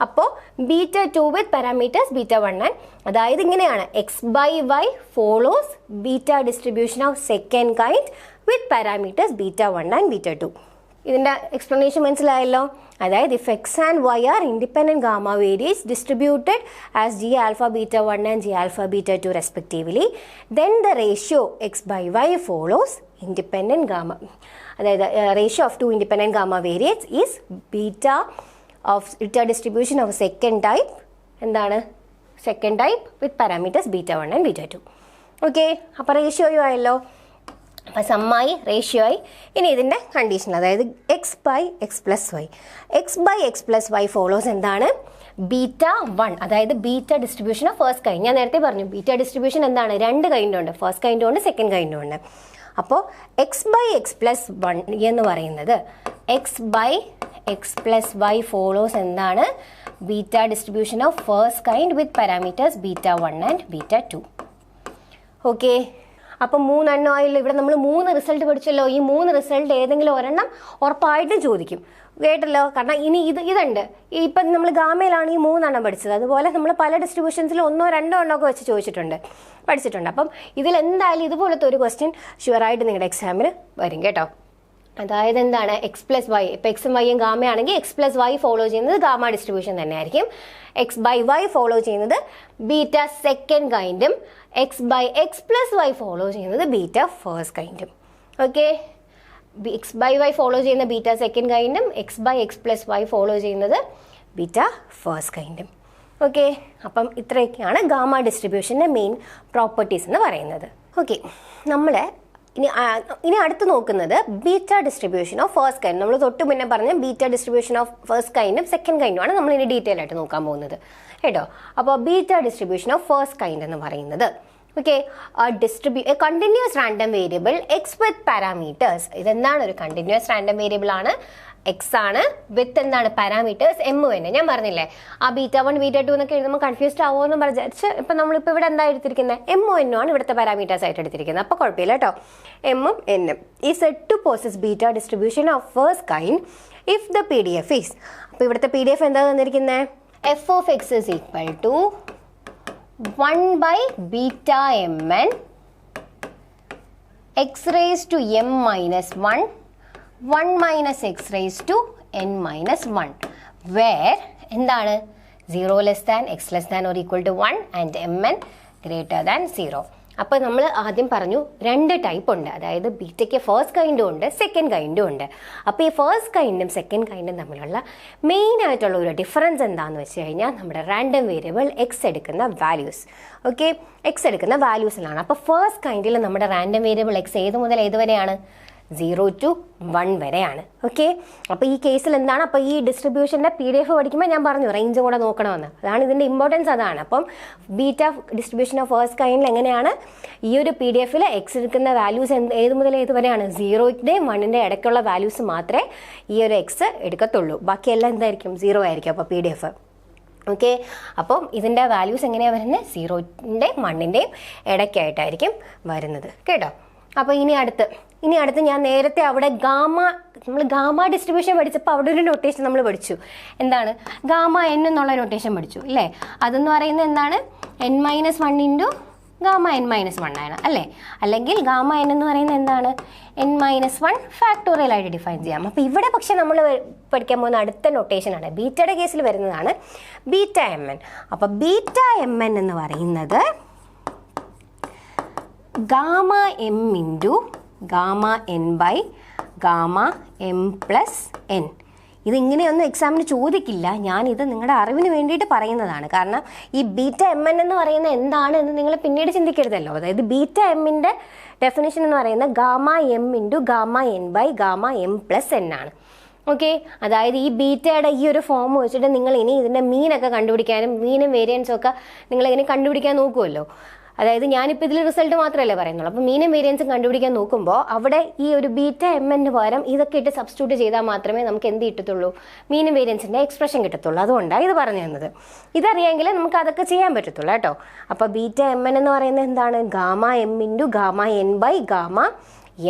അപ്പോൾ beta 2 with parameters beta 1 and, അതായത് ഇങ്ങനെയാണ്, X by Y follows beta distribution of second kind with parameters beta 1 and beta 2. ഇതിൻ്റെ എക്സ്പ്ലനേഷൻ മനസ്സിലായല്ലോ. അതായത് if X and Y are independent gamma variates distributed as G alpha beta 1 and G alpha beta 2 respectively, then the ratio X by Y follows independent gamma, അതായത് ratio of two independent gamma variates is beta distribution of second type, എന്താണ് second type with parameters beta 1 and beta 2. Okay, അപ്പോൾ റേഷ്യോയും ആയല്ലോ, അപ്പോൾ സമ്മായി ratio ആയി. ഇനി ഇതിൻ്റെ condition, അതായത് x by X plus y, x by X plus Y follows എന്താണ്? ബീറ്റ 1, അതായത് beta distribution of first kind. ഞാൻ നേരത്തെ പറഞ്ഞു ബീറ്റ ഡിസ്ട്രിബ്യൂഷൻ എന്താണ്? രണ്ട് കൈൻഡും ഉണ്ട്, ഫസ്റ്റ് കൈൻഡും ഉണ്ട് സെക്കൻഡ് കൈൻഡും ഉണ്ട്. അപ്പോൾ എക്സ് ബൈ എക്സ് പ്ലസ് 1 എന്ന് പറയുന്നത് X by X plus Y follows എന്താണ്? Beta distribution of first kind with parameters beta 1 and beta 2. Okay, അപ്പം 3 എണ്ണമായില്ല. ഇവിടെ നമ്മൾ 3 റിസൾട്ട് പഠിച്ചല്ലോ. ഈ 3 റിസൾട്ട് ഏതെങ്കിലും ഒരെണ്ണം ഉറപ്പായിട്ടും ചോദിക്കും, കേട്ടല്ലോ. കാരണം ഇനി ഇതുണ്ട്, ഇപ്പം നമ്മൾ ഗാമയിലാണ് ഈ 3 എണ്ണം പഠിച്ചത്. അതുപോലെ നമ്മൾ പല ഡിസ്ട്രിബ്യൂഷൻസിൽ 1 2 എണ്ണമൊക്കെ വെച്ച് പഠിച്ചിട്ടുണ്ട്. അപ്പം ഇതിലെന്തായാലും ഇതുപോലത്തെ ഒരു ക്വസ്റ്റ്യൻ ഷുവറായിട്ട് നിങ്ങളുടെ എക്സാമിന് വരും കേട്ടോ. അതായത് എന്താണ്? എക്സ് പ്ലസ് വൈ, ഇപ്പം എക്സും വൈയും ഗാമയാണെങ്കിൽ എക്സ് പ്ലസ് വൈ ഫോളോ ചെയ്യുന്നത് ഗാമ ഡിസ്ട്രിബ്യൂഷൻ തന്നെ ആയിരിക്കും. എക്സ് ബൈ വൈ ഫോളോ ചെയ്യുന്നത് ബീറ്റ സെക്കൻഡ് കൈൻഡും X by X plus Y follow ചെയ്യുന്നത് ബീറ്റ ഫസ്റ്റ് കൈൻഡും. Okay, X by Y follow ചെയ്യുന്ന ബീറ്റ സെക്കൻഡ് കൈൻഡും X by X plus Y follow ചെയ്യുന്നത് ബീറ്റ ഫസ്റ്റ് കൈൻഡും. ഓക്കെ, അപ്പം ഇത്രയൊക്കെയാണ് ഗാമ ഡിസ്ട്രിബ്യൂഷൻ്റെ മെയിൻ പ്രോപ്പർട്ടീസ് എന്ന് പറയുന്നത്. ഓക്കെ, നമ്മൾ ഇനി അടുത്ത് നോക്കുന്നത് beta distribution of first kind. നമ്മൾ തൊട്ട് മുന്നേ പറഞ്ഞ ബീറ്റ ഡിസ്ട്രിബ്യൂഷൻ ഓഫ് ഫസ്റ്റ് കൈൻഡും സെക്കൻഡ് കൈൻഡുമാണ് നമ്മൾ ഇനി ഡീറ്റെയിൽ ആയിട്ട് നോക്കാൻ പോകുന്നത് കേട്ടോ. അപ്പോൾ beta distribution of first kind എന്ന് പറയുന്നത്, okay, continuous random variable X with parameters. ഇതെന്താണ്? ഒരു കണ്ടിന്യൂസ് റാൻഡം വേരിയബിൾ ആണ്, എക്സ് ആണ്, വിത്ത് എന്താണ്? പാരാമീറ്റേഴ്സ് എം തന്നെ. ഞാൻ പറഞ്ഞില്ലേ ആ ബീറ്റ 1 ബീറ്റ 2 എന്നൊക്കെ എഴുതുമ്പോൾ കൺഫ്യൂസ്ഡ് ആവുമെന്ന് വിചാരിച്ച് ഇപ്പം നമ്മളിപ്പോൾ ഇവിടെ എന്താ എടുത്തിരിക്കുന്നത്? എമ്മും എന്നും ആണ് ഇവിടുത്തെ പാരാമീറ്റേഴ്സ് ആയിട്ട് എടുത്തിരിക്കുന്നത്. അപ്പോൾ കുഴപ്പമില്ല കേട്ടോ. എമ്മും എന്നും ഈ said to possess beta distribution of first kind if the PDF is. അപ്പോൾ ഇവിടുത്തെ PDF എന്താ തന്നിരിക്കുന്നത്? F of X is equal to 1 by beta mn x raised to m minus 1 minus x raised to n minus 1 where എന്താണ് 0 less than x less than or equal to 1 and mn greater than 0. അപ്പോൾ നമ്മൾ ആദ്യം പറഞ്ഞു 2 type ഉണ്ട്, അതായത് ബീറ്റയ്ക്ക് first കൈൻഡും ഉണ്ട് second കൈൻഡും ഉണ്ട്. അപ്പോൾ ഈ ഫസ്റ്റ് കൈൻഡും സെക്കൻഡ് കൈൻഡും തമ്മിലുള്ള മെയിൻ ആയിട്ടുള്ള ഒരു ഡിഫറൻസ് എന്താണെന്ന് വെച്ച് കഴിഞ്ഞാൽ നമ്മുടെ റാൻഡം വേരിയബിൾ എക്സ് എടുക്കുന്ന വാല്യൂസ്. ഓക്കെ, എക്സ് എടുക്കുന്ന വാല്യൂസിലാണ്. അപ്പോൾ ഫസ്റ്റ് കൈൻഡിൽ നമ്മുടെ റാൻഡം വേരിയബിൾ എക്സ് ഏത് മുതൽ ഏത് വരെയാണ്? 0 to 1 വരെയാണ്. ഓക്കെ, അപ്പോൾ ഈ കേസിൽ എന്താണ്? അപ്പോൾ ഈ ഡിസ്ട്രിബ്യൂഷൻ്റെ PDF പഠിക്കുമ്പോൾ ഞാൻ പറഞ്ഞു റേഞ്ച് കൂടെ നോക്കണമെന്ന്. അതാണ് ഇതിൻ്റെ ഇമ്പോർട്ടൻസ്, അതാണ്. അപ്പം ബീറ്റ ഡിസ്ട്രിബ്യൂഷൻ ഓഫ് ഫസ്റ്റ് കൈൻഡിൽ എങ്ങനെയാണ്? ഈ ഒരു PDF-ൽ എക്സ് എടുക്കുന്ന വാല്യൂസ് ഏത് മുതൽ ഏത് വരെയാണ്? 0ൻ്റെയും 1ൻ്റെ ഇടയ്ക്കുള്ള വാല്യൂസ് മാത്രമേ ഈ ഒരു എക്സ് എടുക്കത്തുള്ളൂ. ബാക്കിയെല്ലാം എന്തായിരിക്കും? 0 ആയിരിക്കും. അപ്പോൾ PDF. ഓക്കെ, അപ്പം ഇതിൻ്റെ വാല്യൂസ് എങ്ങനെയാണ് വരുന്നത്? 0ൻ്റെയും 1ൻ്റെയും ഇടയ്ക്കായിട്ടായിരിക്കും വരുന്നത്. കേട്ടോ? അപ്പോൾ ഇനി അടുത്ത് ഞാൻ നേരത്തെ അവിടെ നമ്മൾ ഗാമ ഡിസ്ട്രിബ്യൂഷൻ പഠിച്ചപ്പോൾ അവിടെ ഒരു നൊട്ടേഷൻ നമ്മൾ പഠിച്ചു. എന്താണ്? ഗാമ എൻ എന്നുള്ള നൊട്ടേഷൻ പഠിച്ചു അല്ലേ? അതെന്ന് പറയുന്നത് എന്താണ്? n-1 ഇൻറ്റു ഗാമ n-1 ആണ് അല്ലേ? അല്ലെങ്കിൽ ഗാമ എൻ എന്ന് പറയുന്നത് എന്താണ്? n-1 ഫാക്ടോറിയൽ ആയിട്ട് ഡിഫൈൻ ചെയ്യാം. അപ്പോൾ ഇവിടെ പക്ഷേ നമ്മൾ പഠിക്കാൻ പോകുന്ന അടുത്ത നൊട്ടേഷനാണ്, ബീറ്റയുടെ കേസിൽ വരുന്നതാണ് ബീറ്റ mn. അപ്പോൾ ബീറ്റ mn എന്ന് പറയുന്നത് gamma M into gamma N by gamma M plus N. ഇതിങ്ങനെയൊന്നും എക്സാമിന് ചോദിക്കില്ല, ഞാനിത് നിങ്ങളുടെ അറിവിന് വേണ്ടിയിട്ട് പറയുന്നതാണ്. കാരണം ഈ ബീറ്റ mn എന്ന് പറയുന്നത് എന്താണ് എന്ന് നിങ്ങൾ പിന്നീട് ചിന്തിക്കരുതല്ലോ. അതായത് ബീറ്റ എമ്മിൻ്റെ ഡെഫിനേഷൻ എന്ന് പറയുന്നത് gamma M into gamma N by gamma M plus n ആണ്. ഓക്കെ, അതായത് ഈ ബീറ്റയുടെ ഈ ഒരു ഫോം വെച്ചിട്ട് നിങ്ങൾ ഇനി ഇതിൻ്റെ മീനൊക്കെ കണ്ടുപിടിക്കാനും മീനും വേരിയൻസും ഒക്കെ നിങ്ങളിങ്ങനെ കണ്ടുപിടിക്കാൻ നോക്കുമല്ലോ. അതായത് ഞാനിപ്പോൾ ഇതിൽ റിസൾട്ട് മാത്രമല്ലേ പറയുന്നുള്ളൂ. അപ്പോൾ മീനും വേരിയൻസും കണ്ടുപിടിക്കാൻ നോക്കുമ്പോൾ അവിടെ ഈ ഒരു ബീറ്റ mn പകരം ഇതൊക്കെ ഇട്ട് സബ്സ്റ്റിറ്റ്യൂട്ട് ചെയ്താൽ മാത്രമേ നമുക്ക് എന്ത് കിട്ടത്തുള്ളൂ? മീനും വേരിയൻസിൻ്റെ എക്സ്പ്രഷൻ കിട്ടത്തുള്ളൂ. അതുകൊണ്ടാണ് ഇത് പറഞ്ഞു തന്നത്. ഇതറിയാമെങ്കിൽ നമുക്ക് അതൊക്കെ ചെയ്യാൻ പറ്റത്തുള്ളൂ കേട്ടോ. അപ്പോൾ ബീറ്റ mn എന്ന് പറയുന്നത് എന്താണ്? Gamma M into gamma N by gamma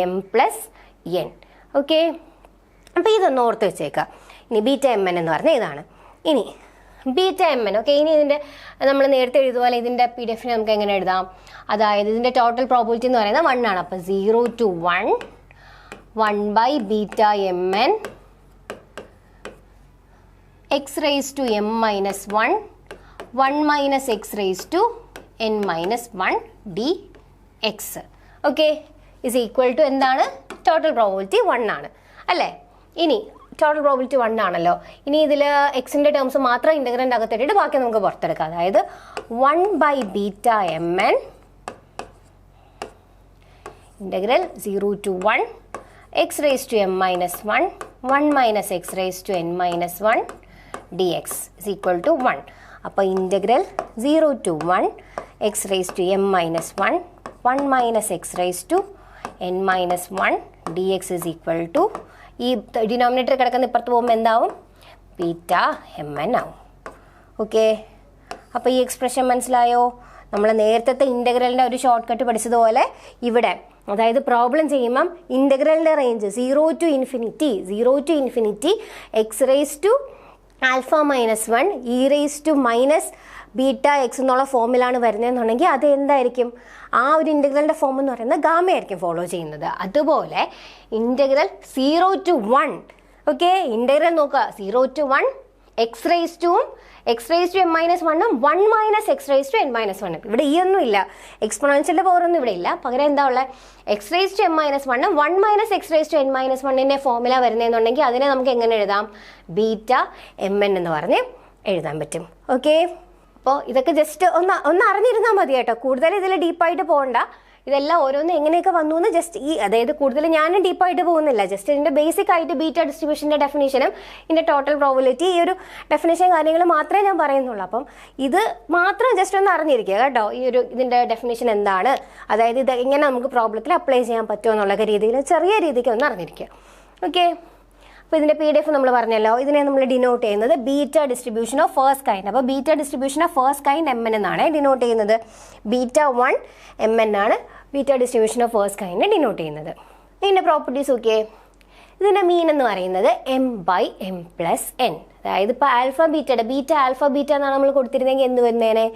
M plus n. Okay, അപ്പോൾ ഇതൊന്ന് ഓർത്ത് വെച്ചേക്കാം. ഇനി ബീറ്റ mn എന്ന് പറഞ്ഞാൽ ഇതാണ്. ഇനി ബീറ്റ mn. ഓക്കെ, ഇനി ഇതിൻ്റെ നമ്മൾ നേരത്തെ എഴുതുപോലെ ഇതിൻ്റെ PDF നമുക്ക് എങ്ങനെ എഴുതാം? അതായത് ഇതിൻ്റെ ടോട്ടൽ പ്രോബിലിറ്റി എന്ന് പറയുന്നത് 1 ആണ്. അപ്പോൾ 0 to 1 1 by beta mn x raise to m-1 1 minus x raise to n-1 dx. Okay, is equal to എന്താണ്? ടോട്ടൽ പ്രോബിലിറ്റി 1 ആണ് അല്ലേ? ഇനി ടോട്ടൽ പ്രോബിലിറ്റി 1 ആണല്ലോ. ഇനി ഇതിൽ എക്സിൻ്റെ ടേംസ് മാത്രം ഇൻ്റഗ്രൻ്റ് അകത്തിട്ടിട്ട് ബാക്കി നമുക്ക് പുറത്തെടുക്കാം. അതായത് 1 by beta mn integral 0 to 1 x raise to m-1 1 minus x raise to n-1 dx is equal to 1. അപ്പോൾ integral 0 to 1 x raise to m-1 1 minus x raise to n-1 dx is equal to ഈ denominator കിടക്കുന്ന ഇപ്പുറത്ത് പോകുമ്പോൾ എന്താവും? Beta mn ആവും. Okay, അപ്പോൾ ഈ expression മനസ്സിലായോ? നമ്മൾ നേരത്തെ ഇൻ്റഗ്രലിൻ്റെ ഒരു ഷോർട്ട് കട്ട് പഠിച്ചതുപോലെ ഇവിടെ അതായത് പ്രോബ്ലം ചെയ്യുമ്പം ഇൻ്റഗ്രലിൻ്റെ range 0 to infinity x raise to α-1 e raise to minus beta x എന്നുള്ള ഫോമിലാണ് വരുന്നതെന്നുണ്ടെങ്കിൽ അത് എന്തായിരിക്കും? ആ ഒരു ഇൻ്റഗ്രലിൻ്റെ ഫോം എന്ന് പറയുന്നത് ഗാമയായിരിക്കും ഫോളോ ചെയ്യുന്നത്. അതുപോലെ ഇൻ്റഗ്രൽ 0 to 1. ഓക്കെ, ഇൻ്റഗ്രൽ നോക്കുക 0 to 1 x raise to m-1 1 minus x raise to n-1. ഇവിടെ ഈ ഒന്നും ഇല്ല, എക്സ്പൊണൻഷ്യലിൻ്റെ പവർ ഒന്നും ഇവിടെ ഇല്ല. പകരം എന്താ ഉള്ളത്? X raise to m-1 1 minus x raise to n-1ൻ്റെ ഫോമില വരുന്നതെന്നുണ്ടെങ്കിൽ അതിനെ നമുക്ക് എങ്ങനെ എഴുതാം? ബീറ്റ mn എന്ന് പറഞ്ഞ് എഴുതാൻ പറ്റും. ഓക്കെ, അപ്പോൾ ഇതൊക്കെ ജസ്റ്റ് ഒന്ന് അറിഞ്ഞിരുന്നാൽ മതി കേട്ടോ. കൂടുതൽ ഇതിൽ ഡീപ്പായിട്ട് പോകണ്ട. ഇതെല്ലാം ഓരോന്ന് എങ്ങനെയൊക്കെ വന്നു എന്ന് ജസ്റ്റ് അതായത് കൂടുതൽ ഞാനും ഡീപ്പായിട്ട് പോകുന്നില്ല. ജസ്റ്റ് ഇതിൻ്റെ ബേസിക് ആയിട്ട് ബീറ്റ ഡിസ്ട്രിബ്യൂഷൻ്റെ ഡെഫിനേഷനും ഇതിൻ്റെ ടോട്ടൽ പ്രോബിലിറ്റി ഈ ഒരു ഡെഫിനേഷൻ കാര്യങ്ങൾ മാത്രമേ ഞാൻ പറയുന്നുള്ളൂ. അപ്പം ഇത് മാത്രം ജസ്റ്റ് ഒന്ന് അറിഞ്ഞിരിക്കുക കേട്ടോ. ഇതിൻ്റെ ഡെഫിനേഷൻ എന്താണ്, അതായത് ഇത് എങ്ങനെ നമുക്ക് പ്രോബ്ലത്തിൽ അപ്ലൈ ചെയ്യാൻ പറ്റുമോ എന്നുള്ള രീതിയിൽ ചെറിയ രീതിക്ക് ഒന്ന് അറിഞ്ഞിരിക്കുക. ഓക്കെ, അപ്പോൾ ഇതിൻ്റെ PDF നമ്മൾ പറഞ്ഞല്ലോ. ഇതിനെ നമ്മൾ ഡിനോട്ട് ചെയ്യുന്നത് beta distribution of first kind. അപ്പോൾ beta distribution of first kind mn എന്നാണ് ഡിനോട്ട് ചെയ്യുന്നത്. ബീറ്റ 1 mn ആണ് beta distribution of first kind denote ചെയ്യുന്നത്. ഇതിൻ്റെ പ്രോപ്പർട്ടീസ് നോക്കിയേ. ഇതിൻ്റെ മീൻ എന്ന് പറയുന്നത് m/m പ്ലസ് n. അതായത് ഇപ്പോൾ ബീറ്റ ആൽഫ ബീറ്റ എന്നാണ് നമ്മൾ കൊടുത്തിരുന്നെങ്കിൽ എന്ത് വരുന്നേനെ?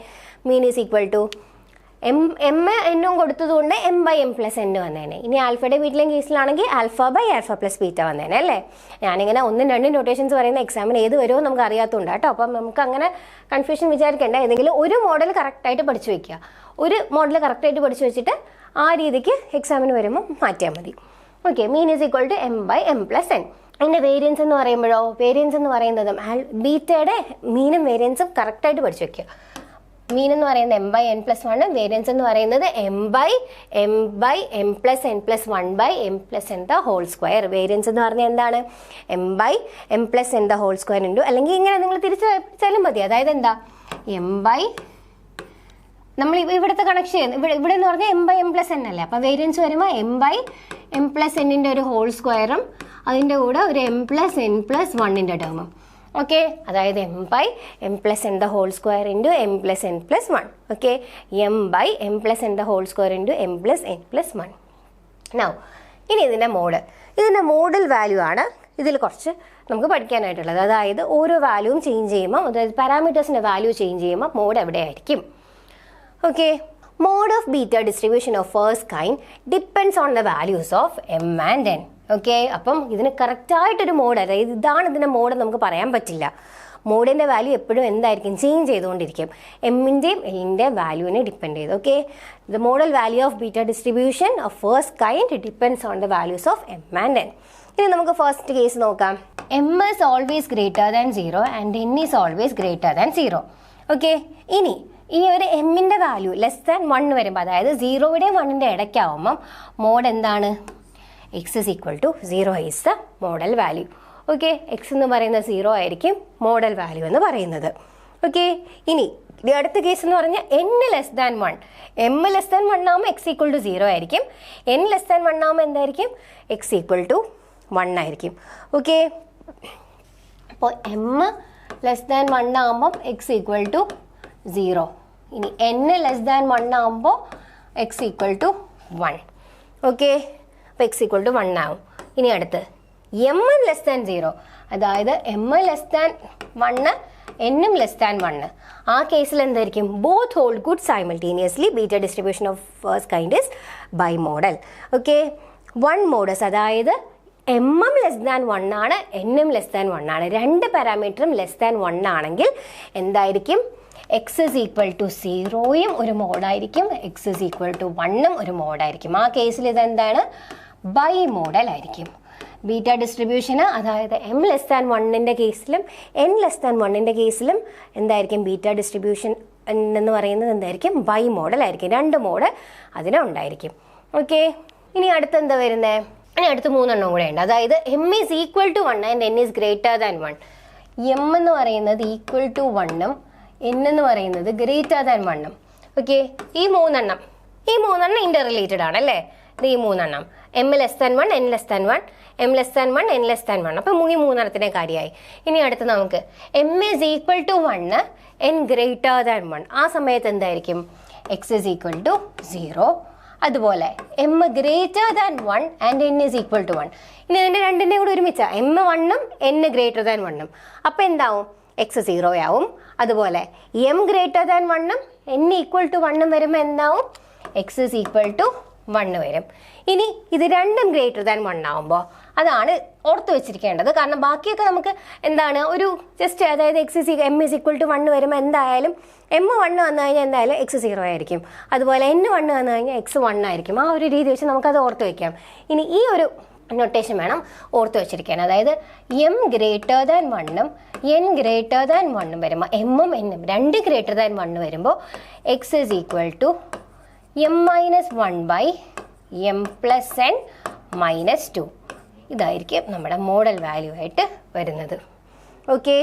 മീൻ ഈസ് ഈക്വൽ ടു എന്നും കൊടുത്തതുകൊണ്ട് m/m പ്ലസ് n വന്നേനെ. ഇനി ആൽഫയുടെ ബീറ്റയിലും കേസിലാണെങ്കിൽ α/α പ്ലസ് ബീറ്റ വന്നേനെ അല്ലേ? ഞാനിങ്ങനെ 1-2 നൊട്ടേഷൻസ് പറയുന്ന എക്സാമിന് ഏത് വരുമോ നമുക്ക് അറിയാത്തതുകൊണ്ട് കേട്ടോ. അപ്പം നമുക്ക് അങ്ങനെ കൺഫ്യൂഷൻ വിചാരിക്കേണ്ട. ഏതെങ്കിലും ഒരു മോഡൽ കറക്റ്റായിട്ട് പഠിച്ചു വെക്കുക. ഒരു മോഡൽ കറക്റ്റായിട്ട് പഠിച്ചു വെച്ചിട്ട് ആ രീതിക്ക് എക്സാമിന് വരുമ്പോൾ മാറ്റിയാൽ മതി. Okay, mean is equal to m by m plus n. അതിൻ്റെ വേരിയൻസ് എന്ന് പറയുമ്പോഴോ, വേരിയൻസ് എന്ന് പറയുന്നതും ബീറ്റയുടെ മീനും വേരിയൻസും കറക്റ്റായിട്ട് പഠിച്ചു വയ്ക്കുക. മീൻ എന്ന് പറയുന്നത് m by n plus 1, variance എന്ന് പറയുന്നത് m by m plus n plus 1 by m plus n the whole square. Variance എന്ന് പറഞ്ഞാൽ എന്താണ്? M by m plus n the whole square into, അല്ലെങ്കിൽ ഇങ്ങനെ നിങ്ങൾ തിരിച്ചാലും മതി. അതായത് എന്താ, എം ബൈ, നമ്മൾ ഇവിടുത്തെ കണക്ഷൻ ചെയ്യുന്നത് ഇവിടെ എന്ന് പറഞ്ഞാൽ m by m plus n അല്ലേ. അപ്പോൾ വേരിയൻസ് വരുമ്പോൾ എം ബൈ എം പ്ലസ് എന്നിൻ്റെ ഒരു ഹോൾ സ്ക്വയറും അതിൻ്റെ കൂടെ ഒരു എം പ്ലസ് എൻ പ്ലസ് 1ൻ്റെ ടേമും. ഓക്കെ, അതായത് m by m plus n the whole square into m plus n plus 1. Okay, m by m plus n the whole square into m plus n plus 1. Now ഇനി ഇതിൻ്റെ model value ആണ് ഇതിൽ കുറച്ച് നമുക്ക് പഠിക്കാനായിട്ടുള്ളത്. അതായത് ഓരോ വാല്യൂവും change ചെയ്യുമ്പോൾ, അതായത് പാരാമീറ്റേഴ്സിൻ്റെ വാല്യൂ ചേഞ്ച് ചെയ്യുമ്പോൾ മോഡ് എവിടെയായിരിക്കും. Okay, mode of beta distribution of first kind depends on the values of m and n. Okay, അപ്പം ഇതിന് കറക്റ്റായിട്ടൊരു മോഡ്, അതായത് ഇതാണ് ഇതിൻ്റെ മോഡ് നമുക്ക് പറയാൻ പറ്റില്ല. മോഡിൻ്റെ വാല്യൂ എപ്പോഴും എന്തായിരിക്കും, ചേഞ്ച് ചെയ്തുകൊണ്ടിരിക്കും. എമ്മിൻ്റെയും എല്ലിൻ്റെയും വാല്യൂവിനെ ഡിപ്പെൻഡ് ചെയ്ത്. Okay, the modal value of beta distribution of first kind depends on the values of m and N. ഇനി നമുക്ക് ഫസ്റ്റ് കേസ് നോക്കാം. M is always greater than 0 and n is always greater than 0. Okay, ഇനി ഈ ഒരു എമ്മിൻ്റെ value less than 1 വരുമ്പോൾ, അതായത് 0യുടെയും 1ൻ്റെ ഇടയ്ക്കാവുമ്പം മോഡ് എന്താണ്? X is equal to 0 is the modal value. Okay, x എന്ന് പറയുന്നത് 0 ആയിരിക്കും മോഡൽ വാല്യൂ എന്ന് പറയുന്നത്. ഓക്കെ, ഇനി അടുത്ത കേസ് എന്ന് പറഞ്ഞാൽ N less than 1. M less than 1 ആകുമ്പോൾ എക്സ് ഈക്വൽ ടു 0 ആയിരിക്കും. എൻ ലെസ് ദാൻ 1 ആകുമ്പോൾ എന്തായിരിക്കും? എക്സ് ഈക്വൽ ടു 1 ആയിരിക്കും. ഓക്കെ, അപ്പോൾ എം ലെസ് ദാൻ 1 ആകുമ്പം എക്സ് ഈക്വൽ ടു 0. ഇനി എൻ ലെസ് ദാൻ 1 ആകുമ്പോൾ എക്സ് ഈക്വൽ ടു 1. ഓക്കെ, അപ്പോൾ എക്സ് ഈക്വൽ ടു 1 ആവും. ഇനി അടുത്ത് എം ലെസ് ദാൻ 0, അതായത് എം ലെസ് ദാൻ 1 എന്നും ലെസ് ദാൻ 1. ആ കേസിൽ എന്തായിരിക്കും? Both hold good simultaneously. Beta distribution of first kind is bimodal. Okay, 1 modes, അതായത് എമ്മും ലെസ് ദാൻ 1 ആണ്, എന്നും ലെസ് ദാൻ 1 ആണ്. രണ്ട് പാരാമീറ്ററും ലെസ് ദാൻ 1 ആണെങ്കിൽ എന്തായിരിക്കും? എക്സ് ഇസ് ഈക്വൽ ടു 0യും ഒരു മോഡായിരിക്കും, എക്സ് ഇസ് ഈക്വൽ ടു 1ഉം ഒരു മോഡായിരിക്കും. ആ കേസിൽ ഇതെന്താണ്? ബൈ മോഡൽ ആയിരിക്കും. ബീറ്റ ഡിസ്ട്രിബ്യൂഷന്, അതായത് എം ലെസ് ദാൻ 1ൻ്റെ കേസിലും എൻ ലെസ് ദാൻ 1ൻ്റെ കേസിലും എന്തായിരിക്കും? ബീറ്റ ഡിസ്ട്രിബ്യൂഷൻ എന്ന് പറയുന്നത് എന്തായിരിക്കും? ബൈ മോഡൽ ആയിരിക്കും. 2 മോഡ് അതിനുണ്ടായിരിക്കും. ഓക്കെ, ഇനി അടുത്തെന്താ വരുന്നത്? ഇനി അടുത്ത് 3 എണ്ണം കൂടെ ഉണ്ട്. അതായത് m is equal to 1 and n is greater than 1. M എന്ന് പറയുന്നത് ഈക്വൽ ടു 1ഉം എൻ എന്ന് പറയുന്നത് ഗ്രേറ്റർ ദാൻ 1ഉം. ഓക്കെ, ഈ മൂന്നെണ്ണം ഇന്റർ റിലേറ്റഡ് ആണ് അല്ലേ? ഇത് ഈ 3 എണ്ണം, m less than 1, n less than 1, m less than 1, n less than 1. അപ്പം ഈ 3 എണ്ണത്തിൻ്റെ കാര്യമായി. ഇനി അടുത്ത് നമുക്ക് m is equal to 1, n greater than 1. ആ സമയത്ത് എന്തായിരിക്കും? X is equal to 0. അതുപോലെ m greater than 1 and n is equal to 1. ഇനി ഇതിൻ്റെ രണ്ടിൻ്റെയും കൂടെ ഒരുമിച്ചാണ്, എം 1ഉം എൻ ഗ്രേറ്റർ ദാൻ 1ഉം. അപ്പോൾ എന്താവും? എക്സ് 0 ആവും. അതുപോലെ എം ഗ്രേറ്റർ ദാൻ 1ഉം എൻ ഈക്വൽ ടു 1ഉം വരുമ്പോൾ എന്താവും? എക്സ് ഇസ് ഈക്വൽ ടു 1 വരും. ഇനി ഇത് രണ്ടും ഗ്രേറ്റർ ദാൻ 1 ആവുമ്പോൾ അതാണ് ഓർത്ത് വെച്ചിരിക്കേണ്ടത്. കാരണം ബാക്കിയൊക്കെ നമുക്ക് എന്താണ് ഒരു ജസ്റ്റ്, അതായത് എം ഇസ് ഈക്വൽ ടു 1 വരുമ്പോൾ എന്തായാലും എം 1 വന്നു കഴിഞ്ഞാൽ എന്തായാലും എക്സ് 0 ആയിരിക്കും. അതുപോലെ എൻ 1 വന്നു കഴിഞ്ഞാൽ എക്സ് 1 ആയിരിക്കും. ആ ഒരു രീതി വെച്ച് നമുക്കത് ഓർത്ത് വയ്ക്കാം. ഇനി ഈ ഒരു നൊട്ടേഷൻ വേണം ഓർത്ത് വെച്ചിരിക്കാൻ. അതായത് എം ഗ്രേറ്റർ ദാൻ 1ഉം എൻ ഗ്രേറ്റർ ദാൻ 1ഉം വരുമ്പോൾ, എമ്മും എന്നും 2 ഗ്രേറ്റർ ദാൻ 1 വരുമ്പോൾ x is equal to m minus 1 by m plus n minus 2. ഇതായിരിക്കും നമ്മുടെ മോഡൽ വാല്യൂ ആയിട്ട് വരുന്നത്. Okay,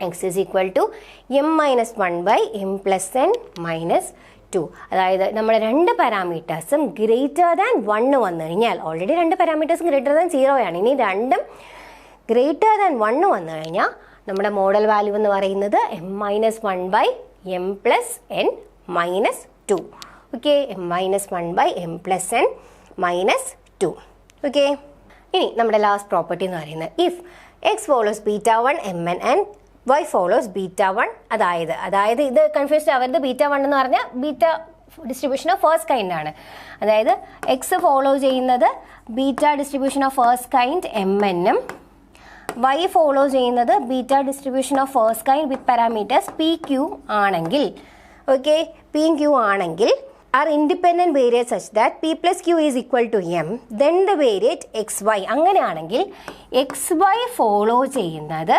x is equal to m minus 1 by m plus n minus 2. അതായത് നമ്മുടെ 2 പാരാമീറ്റേഴ്സും ഗ്രേറ്റർ ദാൻ 1 വന്നു കഴിഞ്ഞാൽ, ഓൾറെഡി 2 പാരാമീറ്റേഴ്സും ഗ്രേറ്റർ ദാൻ 0 ആണ്, ഇനി രണ്ടും ഗ്രേറ്റർ ദാൻ 1 വന്നു കഴിഞ്ഞാൽ നമ്മുടെ മോഡൽ വാല്യൂ എന്ന് പറയുന്നത് m minus 1 by m plus n minus 2. Okay, m minus 1 by m plus n minus 2. Okay, ഇനി നമ്മുടെ ലാസ്റ്റ് പ്രോപ്പർട്ടി എന്ന് പറയുന്നത് if x follows beta 1 m n and y follows beta 1. അതായത് ഇത് കൺഫ്യൂസ്ഡ് ആവരുത്. Beta 1 എന്ന് പറഞ്ഞാൽ beta distribution of first kind ആണ്. അതായത് എക്സ് ഫോളോ ചെയ്യുന്നത് beta distribution of first kind m എന്നും വൈ ഫോളോ ചെയ്യുന്നത് beta distribution of first kind with parameters p q ആണെങ്കിൽ, ഓക്കെ, പിയും ക്യൂ ആണെങ്കിൽ are independent variates such that p plus q is equal to m, then the variate xy. അങ്ങനെയാണെങ്കിൽ xy follow ചെയ്യുന്നത്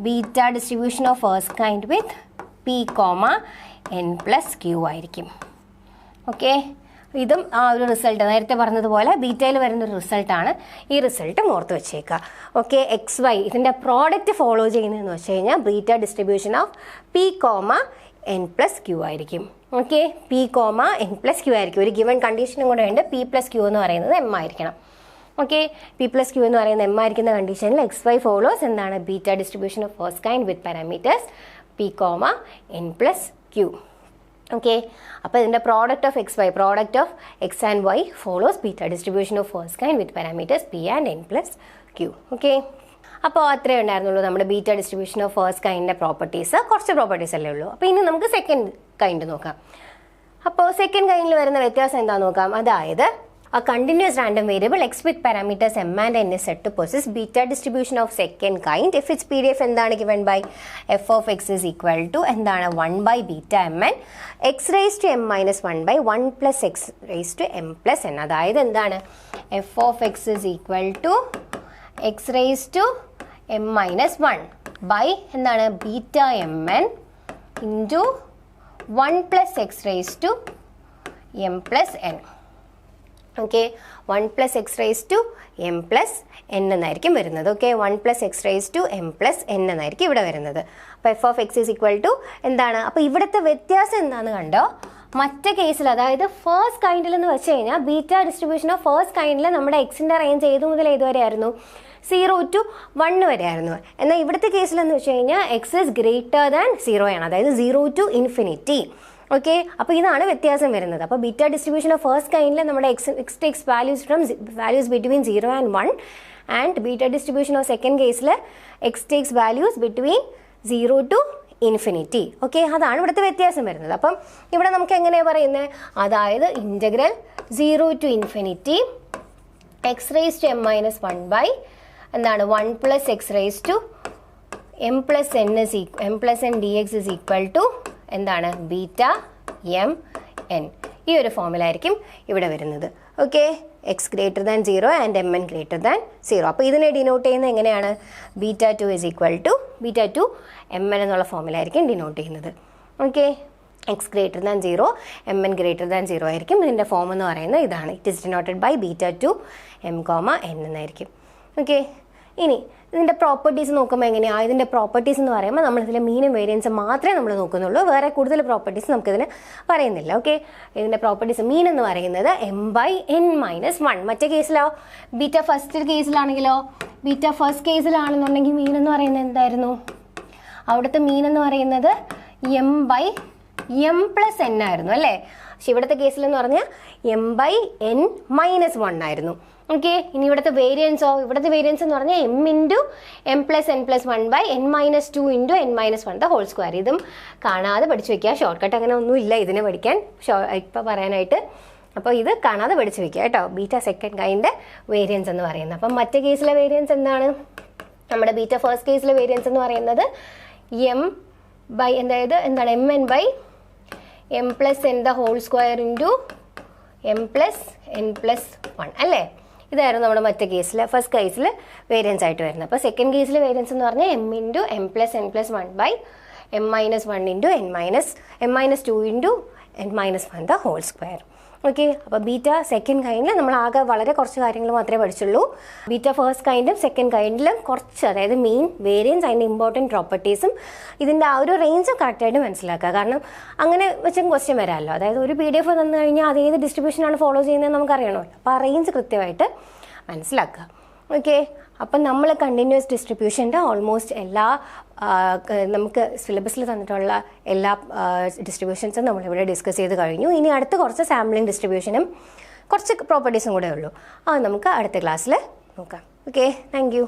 beta distribution of first kind with p, n plus q ആയിരിക്കും. Okay, ഇതും ആ ഒരു result നേരത്തെ പറഞ്ഞതുപോലെ ബീറ്റയിൽ വരുന്നൊരു റിസൾട്ടാണ്. ഈ റിസൾട്ട് ഓർത്ത് വെച്ചേക്കുക. ഓക്കെ, XY ഇതിൻ്റെ പ്രോഡക്റ്റ് ഫോളോ ചെയ്യുന്നതെന്ന് വെച്ച് കഴിഞ്ഞാൽ beta distribution of p, n plus q ആയിരിക്കും. Okay, p, n plus q ആയിരിക്കും. ഒരു ഗിവൺ കണ്ടീഷനും കൂടെ ഉണ്ട്, p പ്ലസ് q എന്ന് പറയുന്നത് m ആയിരിക്കണം. ഓക്കെ, p പ്ലസ് q എന്ന് പറയുന്നത് m ആയിരിക്കുന്ന കണ്ടീഷനിൽ XY ഫോളോസ് എന്താണ് beta distribution of first kind with parameters p, n plus q. Okay, അപ്പോൾ ഇതിൻ്റെ product of XY, product of x and y follows beta distribution of first kind with parameters p and n plus q. Okay, അപ്പോൾ അത്രേ ഉണ്ടായിരുന്നുള്ളൂ നമ്മുടെ beta distribution of first കൈൻഡിൻ്റെ properties. കുറച്ച് properties അല്ലേ ഉള്ളൂ. അപ്പോൾ ഇനി നമുക്ക് സെക്കൻഡ് കൈൻഡ് നോക്കാം. അപ്പോൾ സെക്കൻഡ് കൈൻഡിൽ വരുന്ന വ്യത്യാസം എന്താണെന്ന് നോക്കാം. അതായത് a continuous random variable x with parameters m and n is said to possess beta distribution of second kind if its PDF എന്താണ് given by f of x is equal to എന്താണ് 1 by beta mn x raised to m minus 1 by 1 plus x raised to m plus n. അതായത് എന്താണ് f of x is equal to x raised to m minus 1 by എന്താണ് beta mn into 1 plus x raised to m plus n. Okay, 1 plus x raise to m plus n എന്നായിരിക്കും വരുന്നത്. Okay, 1 plus x raise to m plus n എന്നായിരിക്കും ഇവിടെ വരുന്നത്. അപ്പോൾ f of x is equal to എന്താണ്, അപ്പോൾ ഇവിടുത്തെ വ്യത്യാസം എന്താണെന്ന് കണ്ടോ. മറ്റേ കേസിൽ അതായത് ഫസ്റ്റ് കൈൻഡിൽ എന്ന് വെച്ച് കഴിഞ്ഞാൽ ബീറ്റ ഡിസ്ട്രിബ്യൂഷൻ ഓഫ് ഫസ്റ്റ് കൈൻഡിൽ നമ്മുടെ എക്സിൻ്റെ റേഞ്ച് ഏത് മുതൽ ഏതുവരെ ആയിരുന്നു, 0 to 1 വരെ ആയിരുന്നു. എന്നാൽ ഇവിടുത്തെ കേസിലെന്ന് വെച്ച് കഴിഞ്ഞാൽ എക്സ് ഇസ് ഗ്രേറ്റർ ദാൻ 0 ആണ്, അതായത് 0 to ഇൻഫിനിറ്റി. ഓക്കെ, അപ്പോൾ ഇതാണ് വ്യത്യാസം വരുന്നത്. അപ്പോൾ ബീറ്റ ഡിസ്ട്രിബ്യൂഷൻ ഓഫ് ഫസ്റ്റ് കൈൻഡിൽ നമ്മുടെ x takes values between 0 and 1 and beta distribution of second കേസിൽ x takes values between 0 to infinity. Okay, അതാണ് ഇവിടുത്തെ വ്യത്യാസം വരുന്നത്. അപ്പം ഇവിടെ നമുക്ക് എങ്ങനെയാണ് പറയുന്നത്, അതായത് integral 0 to infinity x raise to m minus 1 by എന്താണ് 1 plus x raise to m plus n d x is equal to എന്താണ് ബീറ്റ എം എൻ. ഈ ഒരു ഫോമിലായിരിക്കും ഇവിടെ വരുന്നത്. Okay, x greater than 0 and m n greater than 0. അപ്പോൾ ഇതിനെ denote ചെയ്യുന്നത് എങ്ങനെയാണ്, beta 2 is equal to beta 2 m n എന്നുള്ള ഫോമിലായിരിക്കും ഡിനോട്ട് ചെയ്യുന്നത്. Okay, x greater than 0 m n greater than 0 ആയിരിക്കും. ഇതിൻ്റെ ഫോം എന്ന് പറയുന്നത് ഇതാണ്. It is denoted by beta 2 m, n എന്നായിരിക്കും. ഓക്കെ, ഇനി ഇതിൻ്റെ പ്രോപ്പർട്ടീസ് നോക്കുമ്പോൾ എങ്ങനെയാണ്, ഇതിൻ്റെ പ്രോപ്പർട്ടീസ് എന്ന് പറയുമ്പോൾ നമ്മളിതിൽ മീനും വേരിയൻസ് മാത്രമേ നമ്മൾ നോക്കുന്നുള്ളൂ, വേറെ കൂടുതൽ പ്രോപ്പർട്ടീസ് നമുക്കിതിന് പറയുന്നില്ല. ഓക്കെ, ഇതിൻ്റെ പ്രോപ്പർട്ടീസ് മീൻ എന്ന് പറയുന്നത് എം ബൈ എൻ മൈനസ് 1. മറ്റേ കേസിലോ ബീറ്റ ഫസ്റ്റ് കേസിലാണെങ്കിലോ ബീറ്റ ഫസ്റ്റ് കേസിലാണെന്നുണ്ടെങ്കിൽ മീൻ എന്ന് പറയുന്നത് എന്തായിരുന്നു, അവിടുത്തെ മീൻ എന്ന് പറയുന്നത് m by m plus n ആയിരുന്നു അല്ലേ. പക്ഷെ ഇവിടുത്തെ കേസിലെന്ന് പറഞ്ഞാൽ എം ബൈ എൻ മൈനസ് 1 ആയിരുന്നു. ഓക്കെ, ഇനി ഇവിടുത്തെ വേരിയൻസോ, ഇവിടുത്തെ വേരിയൻസ് എന്ന് പറഞ്ഞാൽ m into m plus n plus 1 by n minus 2 into n minus 1 the whole square. ഇതും കാണാതെ പഠിച്ചു വെക്കുക. ഷോർട്ട് കട്ട് അങ്ങനെ ഒന്നുമില്ല ഇതിനെ പഠിക്കാൻ ഇപ്പോൾ പറയാനായിട്ട്. അപ്പോൾ ഇത് കാണാതെ പഠിച്ചു വെക്കുക കേട്ടോ. ബീറ്റ സെക്കൻഡ് കൈൻഡ് വേരിയൻസ് എന്ന് പറയുന്നത്. അപ്പം മറ്റേ കേസിലെ വേരിയൻസ് എന്താണ്, നമ്മുടെ ബീറ്റ ഫസ്റ്റ് കേസിലെ വേരിയൻസ് എന്ന് പറയുന്നത് എം ബൈ എന്താണ് m n by m plus n the whole square into m plus n plus 1 അല്ലേ. ഇതായിരുന്നു നമ്മുടെ മറ്റേ കേസിൽ ഫസ്റ്റ് കേസിൽ വേരിയൻസ് ആയിട്ട് വരുന്നത്. അപ്പോൾ സെക്കൻഡ് കേസിൽ വേരിയൻസ് എന്ന് പറഞ്ഞാൽ m into m plus n plus 1 by m minus 1 into m minus 2 into n minus 1 the whole square. Okay, അപ്പോൾ ബീറ്റ സെക്കൻഡ് കൈൻഡിൽ നമ്മൾ ആകെ വളരെ കുറച്ച് കാര്യങ്ങൾ മാത്രമേ പഠിച്ചുള്ളൂ. ബീറ്റ ഫസ്റ്റ് കൈൻഡും സെക്കൻഡ് കൈൻഡിലും കുറച്ച്, അതായത് മെയിൻ വേരിയൻസ്, അതിൻ്റെ ഇമ്പോർട്ടൻറ്റ് പ്രോപ്പർട്ടീസും ഇതിൻ്റെ ആ ഒരു റേഞ്ചും കറക്റ്റായിട്ട് മനസ്സിലാക്കുക. കാരണം അങ്ങനെ വെച്ചും ക്വസ്റ്റ്യൻ വരാമല്ലോ. അതായത് ഒരു PDF തന്നു കഴിഞ്ഞാൽ അത് ഏത് ഡിസ്ട്രിബ്യൂഷനാണ് ഫോളോ ചെയ്യുന്നത് നമുക്കറിയണമല്ലോ. അപ്പോൾ ആ റേഞ്ച് കൃത്യമായിട്ട് മനസ്സിലാക്കുക. ഓക്കെ, അപ്പം നമ്മൾ കണ്ടിന്യൂസ് ഡിസ്ട്രിബ്യൂഷൻ്റെ ഓൾമോസ്റ്റ് എല്ലാ നമുക്ക് സിലബസിൽ തന്നിട്ടുള്ള എല്ലാ ഡിസ്ട്രിബ്യൂഷൻസും നമ്മളിവിടെ ഡിസ്കസ് ചെയ്ത് കഴിഞ്ഞു. ഇനി അടുത്ത കുറച്ച് സാമ്പിളിംഗ് ഡിസ്ട്രിബ്യൂഷനും കുറച്ച് പ്രോപ്പർട്ടീസും കൂടെ ഉള്ളൂ. അത് നമുക്ക് അടുത്ത ക്ലാസ്സിൽ നോക്കാം. Okay, thank you.